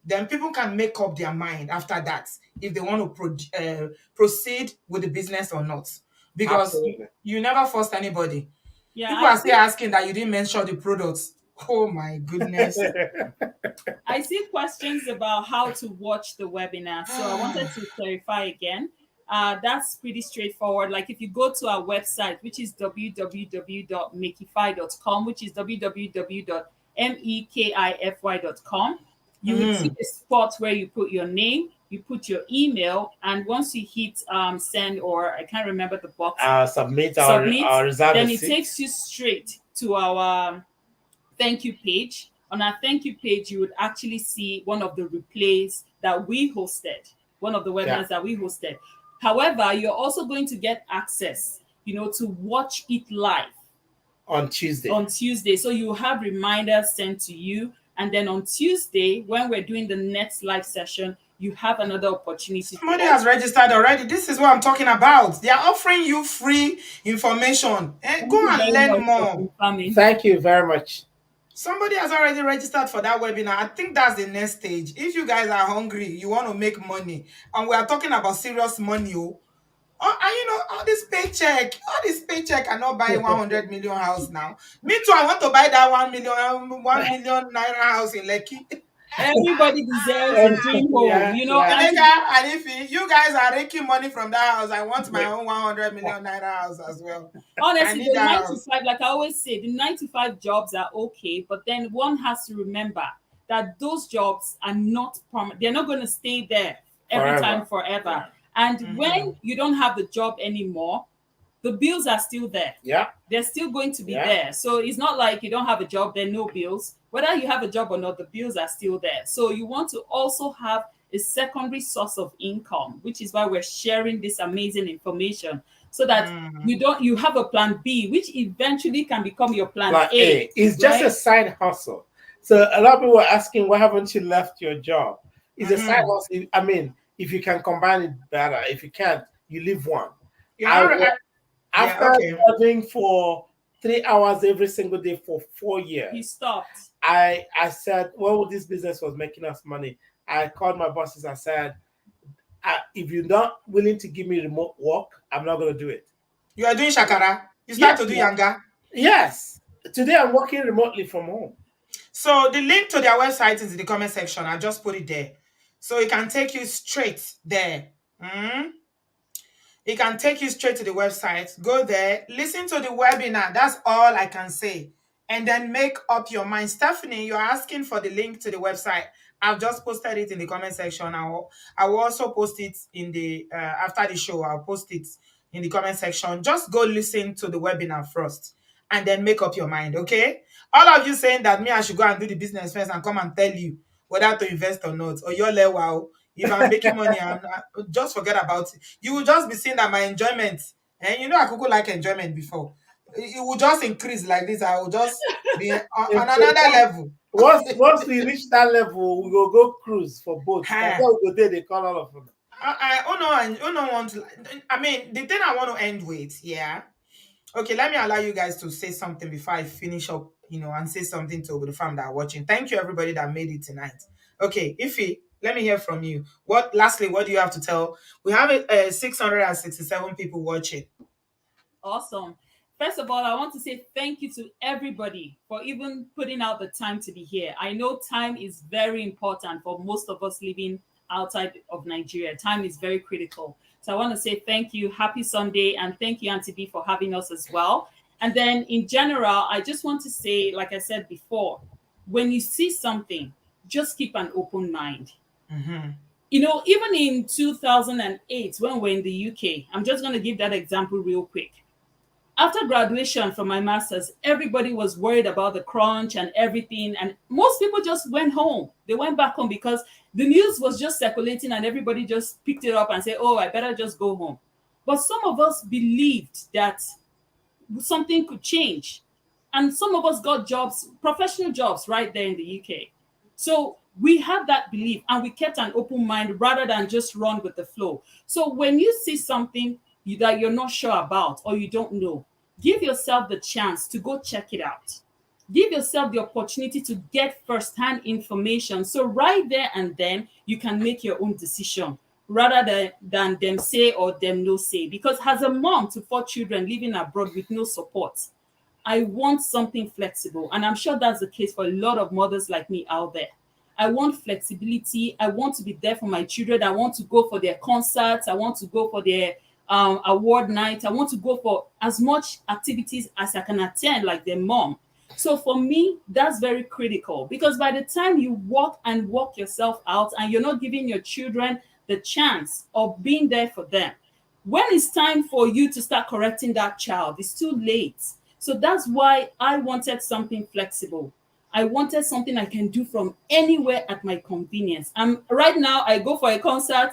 Then people can make up their mind after that if they want to proceed with the business or not. Because you, absolutely. you never forced anybody. Yeah, People I are still see. asking that you didn't mention the products. Oh my goodness. I see questions about how to watch the webinar. So I wanted to clarify again. That's pretty straightforward. Like if you go to our website, which is www.makify.com, which is www.mekify.com, you would see Mhm. a spot where you put your name, you put your email, and once you hit send, or I can't remember the box, Submit submit, our reserve a then it seat. takes you straight to our thank you page. On our thank you page, you would actually see one of the replays that we hosted, one of the Yeah. webinars that we hosted. However, you're also going to get access, to watch it live On Tuesday. on Tuesday. So you have reminders sent to you. And then on Tuesday, when we're doing the next live session, you have another opportunity to Somebody also. has registered already. This is what I'm talking about. They are offering you free information. Thank Go you and very learn much for more. confirming. Thank you very much. Somebody has already registered for that webinar. I think that's the next stage. If you guys are hungry, you want to make money, and we are talking about serious money. And all this paycheck cannot buy 100 million house now. Me too, I want to buy that 1 million naira house in Lekki. Everybody deserves a dream home, Yeah, yeah. and Emeka and Ifi, you guys are raking money from that house. I want my Wait. own 100 million naira house as well. I honestly, need the that nine to house. five, like I always say, the 9 to 5 jobs are okay, but then one has to remember that those jobs are not permanent. They're not going to stay there every time Forever. forever. Yeah. And Mhm. when you don't have the job anymore, the bills are still there. Yeah. They're still going to be Yeah. there. So it's not like you don't have a job, then no bills. Whether you have a job or not, the bills are still there. So you want to also have a secondary source of income, which is why we're sharing this amazing information, so that Mhm. you have a plan B, which eventually can become your plan Like A, A. It's just a right? side hustle. So a lot of people are asking, why haven't you left your job? It's a side Mhm. hustle. I mean, if you can combine it better. If you can't, you leave one. You're I not. work Yeah. after Okay. driving for 3 hours every single day for 4 years. He stopped. I said, well, this business was making us money. I called my bosses. I said, If you're not willing to give me remote work, I'm not going to do it. You are doing shakara. You start Yes, to do now. yanga. Yes. Today I'm working remotely from home. So the link to their website is in the comment section. I just put it there. So it can take you straight there. Mm? It can take you straight to the website. Go there, listen to the webinar. That's all I can say. And then make up your mind. Stephanie, you're asking for the link to the website. I've just posted it in the comment section. I will also post it in the after the show. I'll post it in the comment section. Just go listen to the webinar first and then make up your mind. Okay. All of you saying that me, I should go and do the business first and come and tell you whether to invest or not. Or you're like, wow, if I'm making money, just forget about it. You will just be seeing that my enjoyment, and you know, I could go like enjoyment before. It will just increase like this. I will just be on another level. Once we reach that level, we will go cruise for boats. That's Huh. what we go there, they call all of them. Oh no, want to. I mean, the thing I want to end with, yeah. Okay, let me allow you guys to say something before I finish up, and say something to the fam that are watching. Thank you, everybody that made it tonight. Okay, Ify, let me hear from you. Lastly, what do you have to tell? We have 667 people watching. Awesome. First of all, I want to say thank you to everybody for even putting out the time to be here. I know time is very important for most of us living outside of Nigeria. Time is very critical. So I want to say thank you. Happy Sunday. And thank you, Auntie B, for having us as well. And then in general, I just want to say, like I said before, when you see something, just keep an open mind. Mm-hmm. Even in 2008, when we're in the UK, I'm just going to give that example real quick. After graduation from my master's, everybody was worried about the crunch and everything. And most people just went home. They went back home because the news was just circulating and everybody just picked it up and said, oh, I better just go home. But some of us believed that something could change. And some of us got jobs, professional jobs right there in the UK. So we had that belief and we kept an open mind rather than just run with the flow. So when you see something that you're not sure about or you don't know, give yourself the chance to go check it out. Give yourself the opportunity to get firsthand information. So right there and then, you can make your own decision rather than them say or them no say. Because as a mom to 4 children living abroad with no support, I want something flexible. And I'm sure that's the case for a lot of mothers like me out there. I want flexibility. I want to be there for my children. I want to go for their concerts. I want to go for their award night. I want to go for as much activities as I can attend, like their mom. So for me, that's very critical because by the time you walk yourself out and you're not giving your children the chance of being there for them, when it's time for you to start correcting that child, it's too late. So that's why I wanted something flexible. I wanted something I can do from anywhere at my convenience. Right now, I go for a concert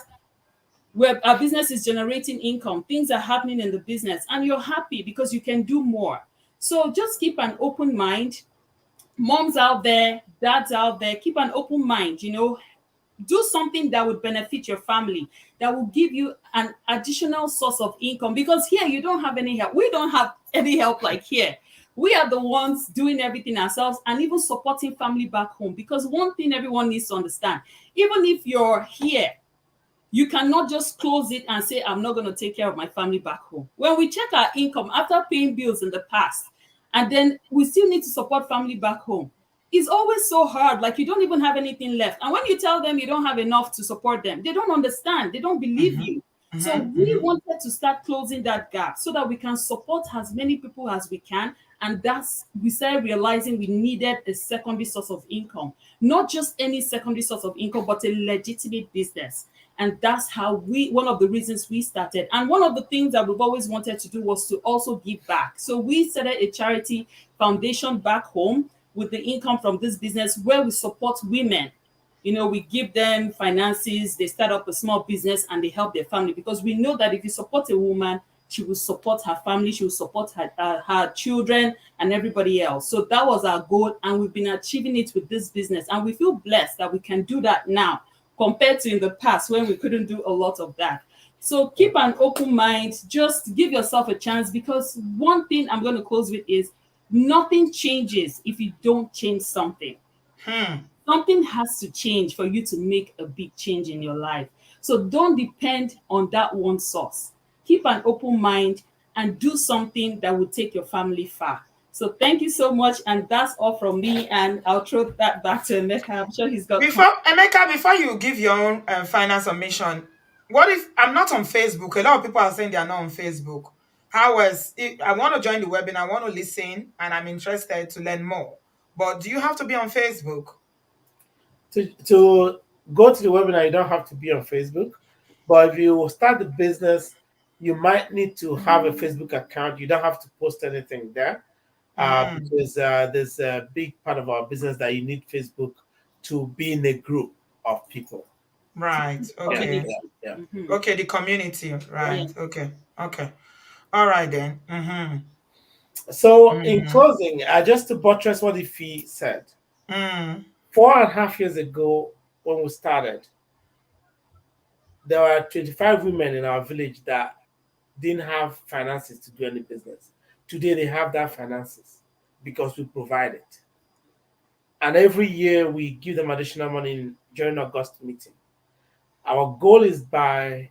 where our business is generating income, things are happening in the business, and you're happy because you can do more. So just keep an open mind. Moms out there, dads out there, keep an open mind. Do something that would benefit your family, that will give you an additional source of income. Because here you don't have any help. We don't have any help like here. We are the ones doing everything ourselves and even supporting family back home. Because one thing everyone needs to understand, even if you're here, you cannot just close it and say, I'm not going to take care of my family back home. When we check our income after paying bills in the past, and then we still need to support family back home, it's always so hard. Like you don't even have anything left. And when you tell them you don't have enough to support them, they don't understand. They don't believe you. So we wanted to start closing that gap so that we can support as many people as we can. And we started realizing we needed a secondary source of income, not just any secondary source of income, but a legitimate business. And that's how one of the reasons we started. And one of the things that we've always wanted to do was to also give back. So we started a charity foundation back home with the income from this business where we support women. We give them finances, they start up a small business and they help their family because we know that if you support a woman, she will support her family, she will support her children and everybody else. So that was our goal and we've been achieving it with this business. And we feel blessed that we can do that now compared to in the past when we couldn't do a lot of that. So keep an open mind, just give yourself a chance because one thing I'm going to close with is nothing changes if you don't change something. Something has to change for you to make a big change in your life. So don't depend on that one source. Keep an open mind and do something that will take your family far. So thank you so much. And that's all from me. And I'll throw that back to Emeka. I'm sure he's got Before Emeka, before you give your own final submission, what if I'm not on Facebook? A lot of people are saying they are not on Facebook. How was if I want to join the webinar, I want to listen, and I'm interested to learn more. But do you have to be on Facebook? To go to the webinar, you don't have to be on Facebook. But if you start the business, you might need to have a Facebook account. You don't have to post anything there Mm, because there's a big part of our business that you need Facebook to be in a group of people. right. Yeah, Okay. yeah, community. yeah. Mhm. Okay. The community. Yeah. Right. Yeah. Okay. Okay. All right then. Mm-hmm. So, in Mm-hmm. closing, just to buttress what Ife said, Mm, 4.5 years ago when we started, there were 25 women in our village that didn't have finances to do any business. Today, they have that finances because we provide it. And every year, we give them additional money during August meeting. Our goal is by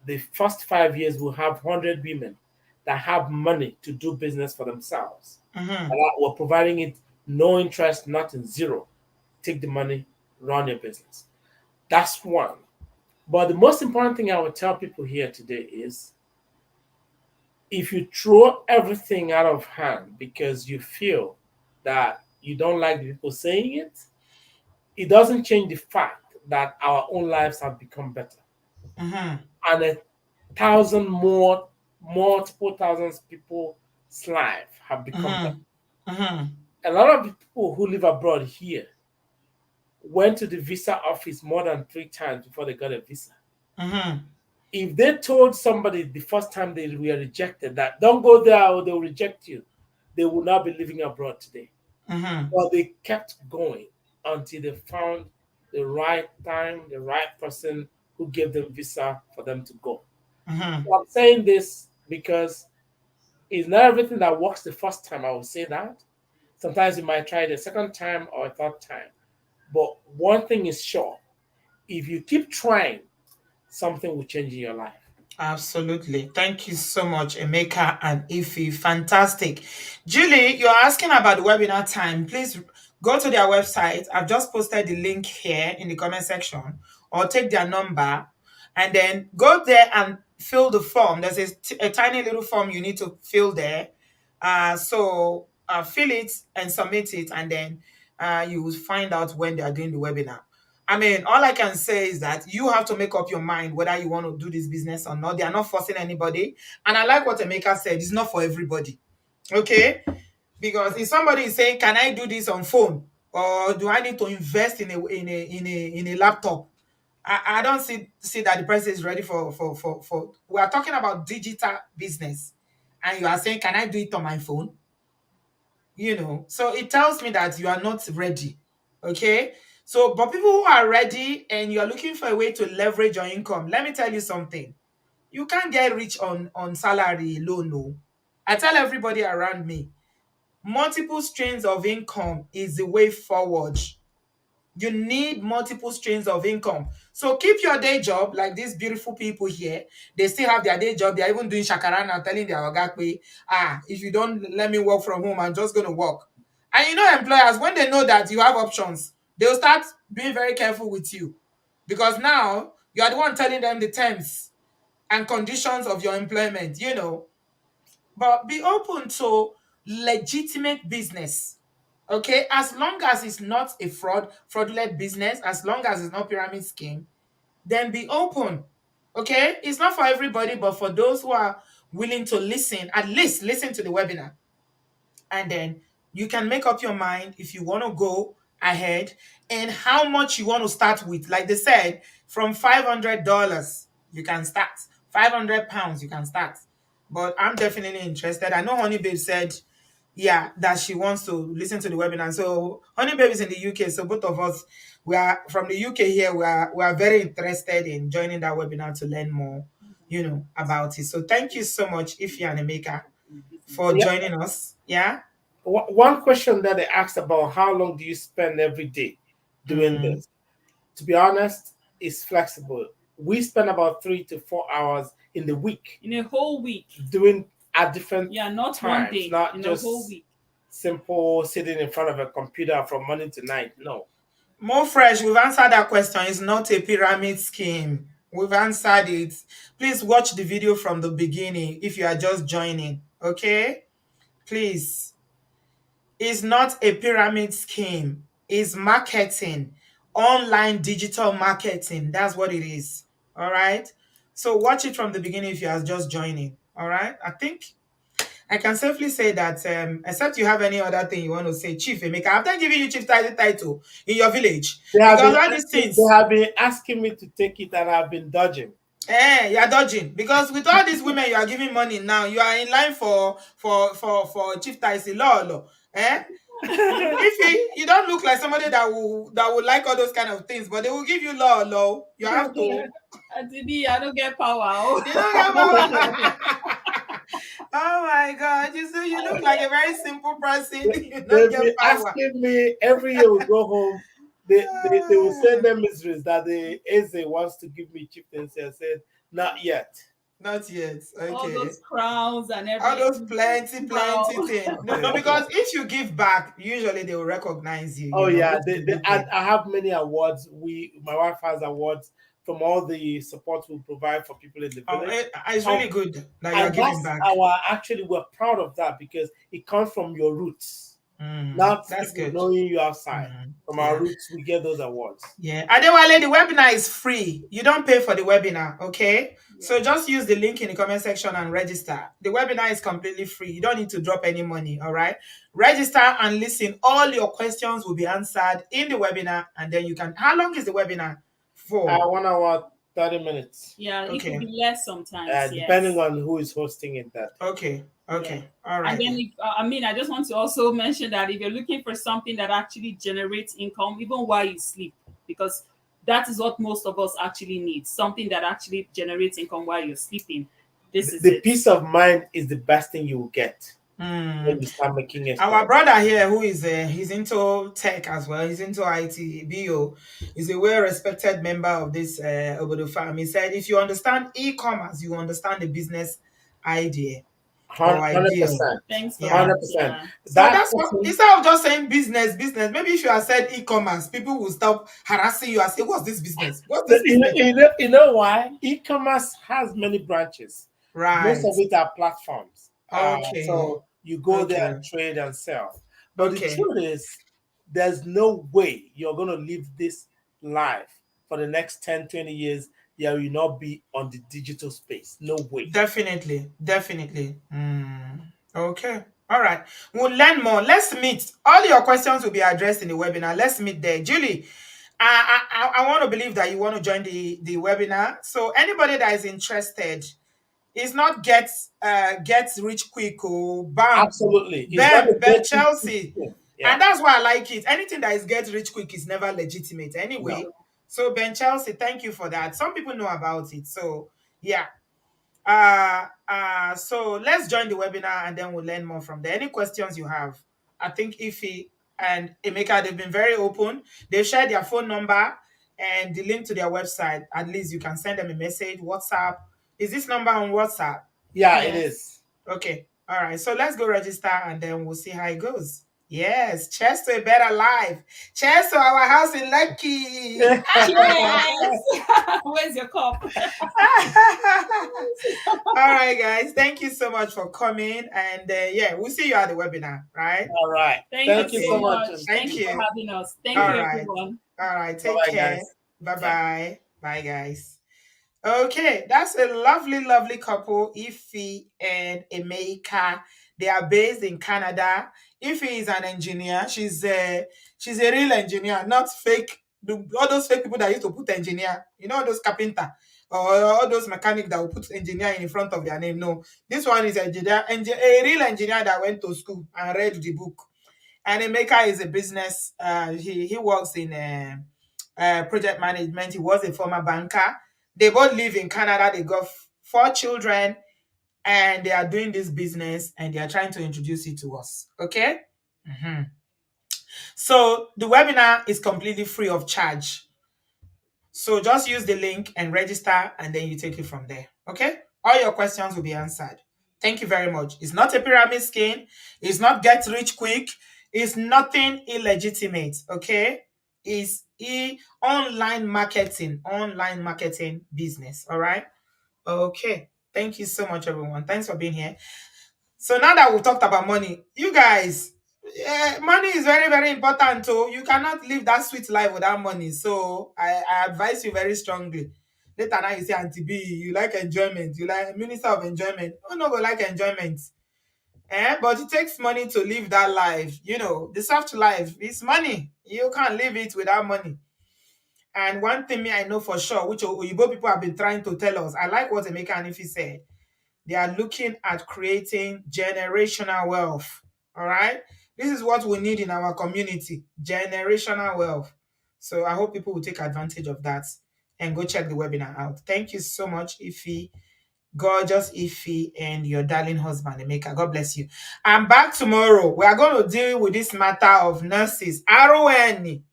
the first 5 years, we'll have 100 women that have money to do business for themselves. mm-hmm. And that we're providing it no interest, nothing, zero. Take the money, run your business. That's one. But the most important thing I would tell people here today is if you throw everything out of hand because you feel that you don't like the people saying it, it doesn't change the fact that our own lives have become better. Mm-hmm. And a thousand more, multiple thousands people's life have become better. Mm-hmm. Mm-hmm. A lot of people who live abroad here went to the visa office more than 3 times before they got a visa. Mm-hmm. If they told somebody the first time they were rejected that don't go there or they'll reject you, they would not be living abroad today. Mm-hmm. But they kept going until they found the right time, the right person who gave them visa for them to go. Mm-hmm. So I'm saying this because it's not everything that works the first time. I will say that. Sometimes you might try it a second time or a third time. But one thing is sure, if you keep trying, something will change in your life. Absolutely. Thank you so much, Emeka and Ife. Fantastic. Julie, you're asking about the webinar time. Please go to their website. I've just posted the link here in the comment section, or take their number and then go there and fill the form. There's a tiny little form you need to fill there. So fill it and submit it, and then you will find out when they are doing the webinar. I mean, all I can say is that you have to make up your mind whether you want to do this business or not. They are not forcing anybody. And I like what Emeka said, it's not for everybody. Okay? Because if somebody is saying, can I do this on phone? Or do I need to invest in a laptop? I don't see that the person is ready for we are talking about digital business. And you are saying, can I do it on my phone? So it tells me that you are not ready. Okay, so but people who are ready and you're looking for a way to leverage your income, let me tell you something. You can't get rich on salary alone. No, I tell everybody around me, multiple streams of income is the way forward. You need multiple streams of income. So keep your day job, like these beautiful people here. They still have their day job. They're even doing shakara now, telling their ogakwe, if you don't let me work from home, I'm just going to work. And employers, when they know that you have options, they'll start being very careful with you. Because now you are the one telling them the terms and conditions of your employment. But be open to legitimate business. Okay, as long as it's not a fraudulent business, as long as it's not pyramid scheme, then be open. Okay, it's not for everybody, but for those who are willing to listen, at least listen to the webinar, and then you can make up your mind if you want to go ahead and how much you want to start with. Like they said, from $500 you can start, £500 you can start. But I'm definitely interested. I know Honey Babe said, yeah, that she wants to listen to the webinar. So Honey Babe is in the UK, so both of us, we are from the UK here. We are very interested in joining that webinar to learn more, about it. So thank you so much, Ify and Emeka, for Yeah. joining us. Yeah. One question that they asked about how long do you spend every day doing Mm, this? To be honest, it's flexible. we spend about 3 to 4 hours in the week In a whole week. doing at different Yeah, not one times, day, not in a whole just week. simple sitting in front of a computer from morning to night. No. More fresh, we've answered that question. It's not a pyramid scheme. We've answered it. Please watch the video from the beginning if you are just joining. Okay? Please. It's not a pyramid scheme. It's marketing. Online digital marketing. That's what it is. All right? So watch it from the beginning if you are just joining. All right? I think I can safely say that, except you have any other thing you want to say, Chief Emeka, after giving you chief title in your village, because all these things, they have been asking me to take it, and I've been dodging. you are dodging. Because with all these women you are giving money now, you are in line for chief title. Law. If you don't look like somebody that will like all those kind of things, but they will give you law. You have to. Auntie B, I don't get power. Oh. You don't get power. Oh my God! You look like a very simple person. You don't They've get been power. asking me every year we go home. They will send them miseries that the Eze wants to give me chieftaincy. I said, not yet. Not yet. All Okay. those crowns and All those everything. plenty Wow. things. No, because if you give back, usually they will recognize you. Oh yeah, which is a good I, thing. I have many awards. My wife has awards from all the support we provide for people in the village. It's really good that you are And giving that's back. we're proud of that because it comes from your roots, not That's people good. knowing you outside. From our Yeah. roots, we get those awards. Yeah. Adewale, the webinar is free. You don't pay for the webinar, okay? So just use the link in the comment section and register. The webinar is completely free. You don't need to drop any money, all right? Register and listen. All your questions will be answered in the webinar, and then you can. How long is the webinar for? 1 hour, 30 minutes. Yeah, it Okay. could be less sometimes. Depending yes. on who is hosting it. That. Okay. All right. And then, I just want to also mention that if you're looking for something that actually generates income, even while you sleep, because that is what most of us actually need, something that actually generates income while you're sleeping. This is The it. peace of mind is the best thing you will get when you start making it. Our brother here, who is he's into tech as well, he's into IT, BO, is a well-respected member of this Obodo farm. He said, if you understand e-commerce, you understand the business idea or idea. 100%. Thanks for Yeah. 100%. Yeah. So that's what, instead of just saying business, maybe if you have said e-commerce, people will stop harassing you and say, what's this business? What's this business? You know why? E-commerce has many branches. Right. Most of it are platforms. Okay. So you go there and trade and sell. But the truth is, there's no way you're going to live this life for the next 10, 20 years. You will not be on the digital space. No way. Definitely. Okay. All right. We'll learn more. Let's meet. All your questions will be addressed in the webinar. Let's meet there. Julie, I want to believe that you want to join the webinar. So anybody that is interested, it's not get rich quick or bam. Absolutely. Ben Chelsea. Yeah. And that's why I like it. Anything that is get rich quick is never legitimate anyway. No. So Ben Chelsea, thank you for that. Some people know about it. So yeah. So let's join the webinar and then we'll learn more from there. Any questions you have? I think Ify and Emeka, they've been very open. They've shared their phone number and the link to their website. At least you can send them a message, WhatsApp. Is this number on WhatsApp? Yeah, it is. Okay. All right. So let's go register and then we'll see how it goes. Yes. Cheers to a better life. Cheers to our house in Lekki. Cheers. Where's your cup? All right, guys. Thank you so much for coming. And yeah, we'll see you at the webinar, right? All right. Thank you so much. Thank you for having us. Thank All you, right. everyone. All right. Take Bye-bye, care. guys. Bye-bye. Bye, guys. Okay, that's a lovely, lovely couple, Ify and Emeka. They are based in Canada. Ify is an engineer. She's a real engineer, not fake. All those fake people that used to put engineer, all those carpenter or all those mechanic that will put engineer in front of their name. No, this one is a real engineer that went to school and read the book. And Emeka is a business. He works in project management. He was a former banker. They both live in Canada. They got 4 children and they are doing this business and they are trying to introduce it to us. Okay? So the webinar is completely free of charge. So just use the link and register, and then you take it from there. Okay? All your questions will be answered. Thank you very much. It's not a pyramid scheme. It's not get rich quick. It's nothing illegitimate. Okay? It's online marketing business. All right? Okay. Thank you so much, everyone. Thanks for being here. So now that we've talked about money, you guys, money is very, very important too. You cannot live that sweet life without money. So I advise you very strongly. Later now you say, Auntie B, you like enjoyment. You like minister of enjoyment. Who no go like enjoyment? But it takes money to live that life. You know, the soft life is money. You can't live it without money. And one thing me I know for sure, which Oyibo people have been trying to tell us, I like what Emeka Anifi said. They are looking at creating generational wealth. All right. This is what we need in our community, generational wealth. So I hope people will take advantage of that and go check the webinar out. Thank you so much, Ify, gorgeous Ify, and your darling husband, Emeka. God bless you. I'm back tomorrow. We are going to deal with this matter of nurses. RON.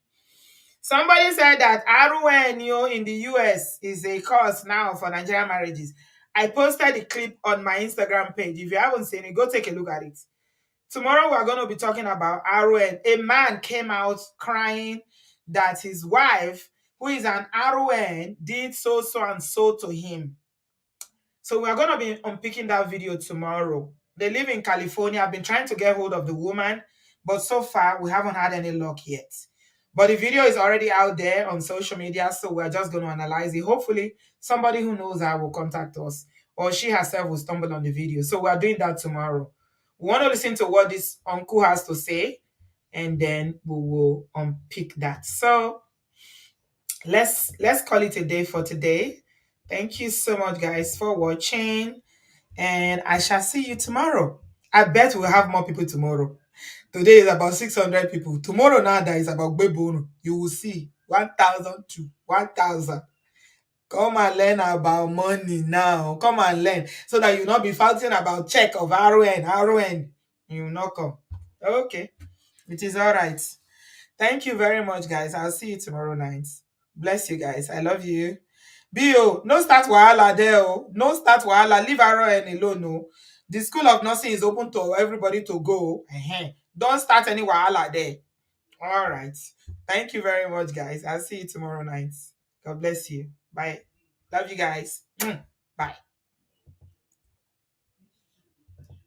Somebody said that RON in the US is a cause now for Nigerian marriages. I posted the clip on my Instagram page. If you haven't seen it, go take a look at it. Tomorrow we're going to be talking about RON. A man came out crying that his wife, who is an RON, did so and so to him. So we're going to be unpicking that video tomorrow. They live in California. I've been trying to get hold of the woman, but so far we haven't had any luck yet. But the video is already out there on social media, so we're just going to analyze it. Hopefully, somebody who knows her will contact us, or she herself will stumble on the video. So we're doing that tomorrow. We want to listen to what this uncle has to say, and then we will unpick that. So let's call it a day for today. Thank you so much, guys, for watching, and I shall see you tomorrow. I bet we'll have more people tomorrow. Today is about 600 people. Tomorrow now that is about Gbebono. You will see 1,000 to 1,000. Come and learn about money now. Come and learn so that you'll not be fighting about check of RON. You will not come. Okay. It is all right. Thank you very much, guys. I'll see you tomorrow night. Bless you guys. I love you. Bio, no start wahala there. Oh. No start wahala. Leave RON alone. No. The School of Nursing is open to everybody to go. Don't start any wahala there. All right. Thank you very much, guys. I'll see you tomorrow night. God bless you. Bye. Love you guys. Bye.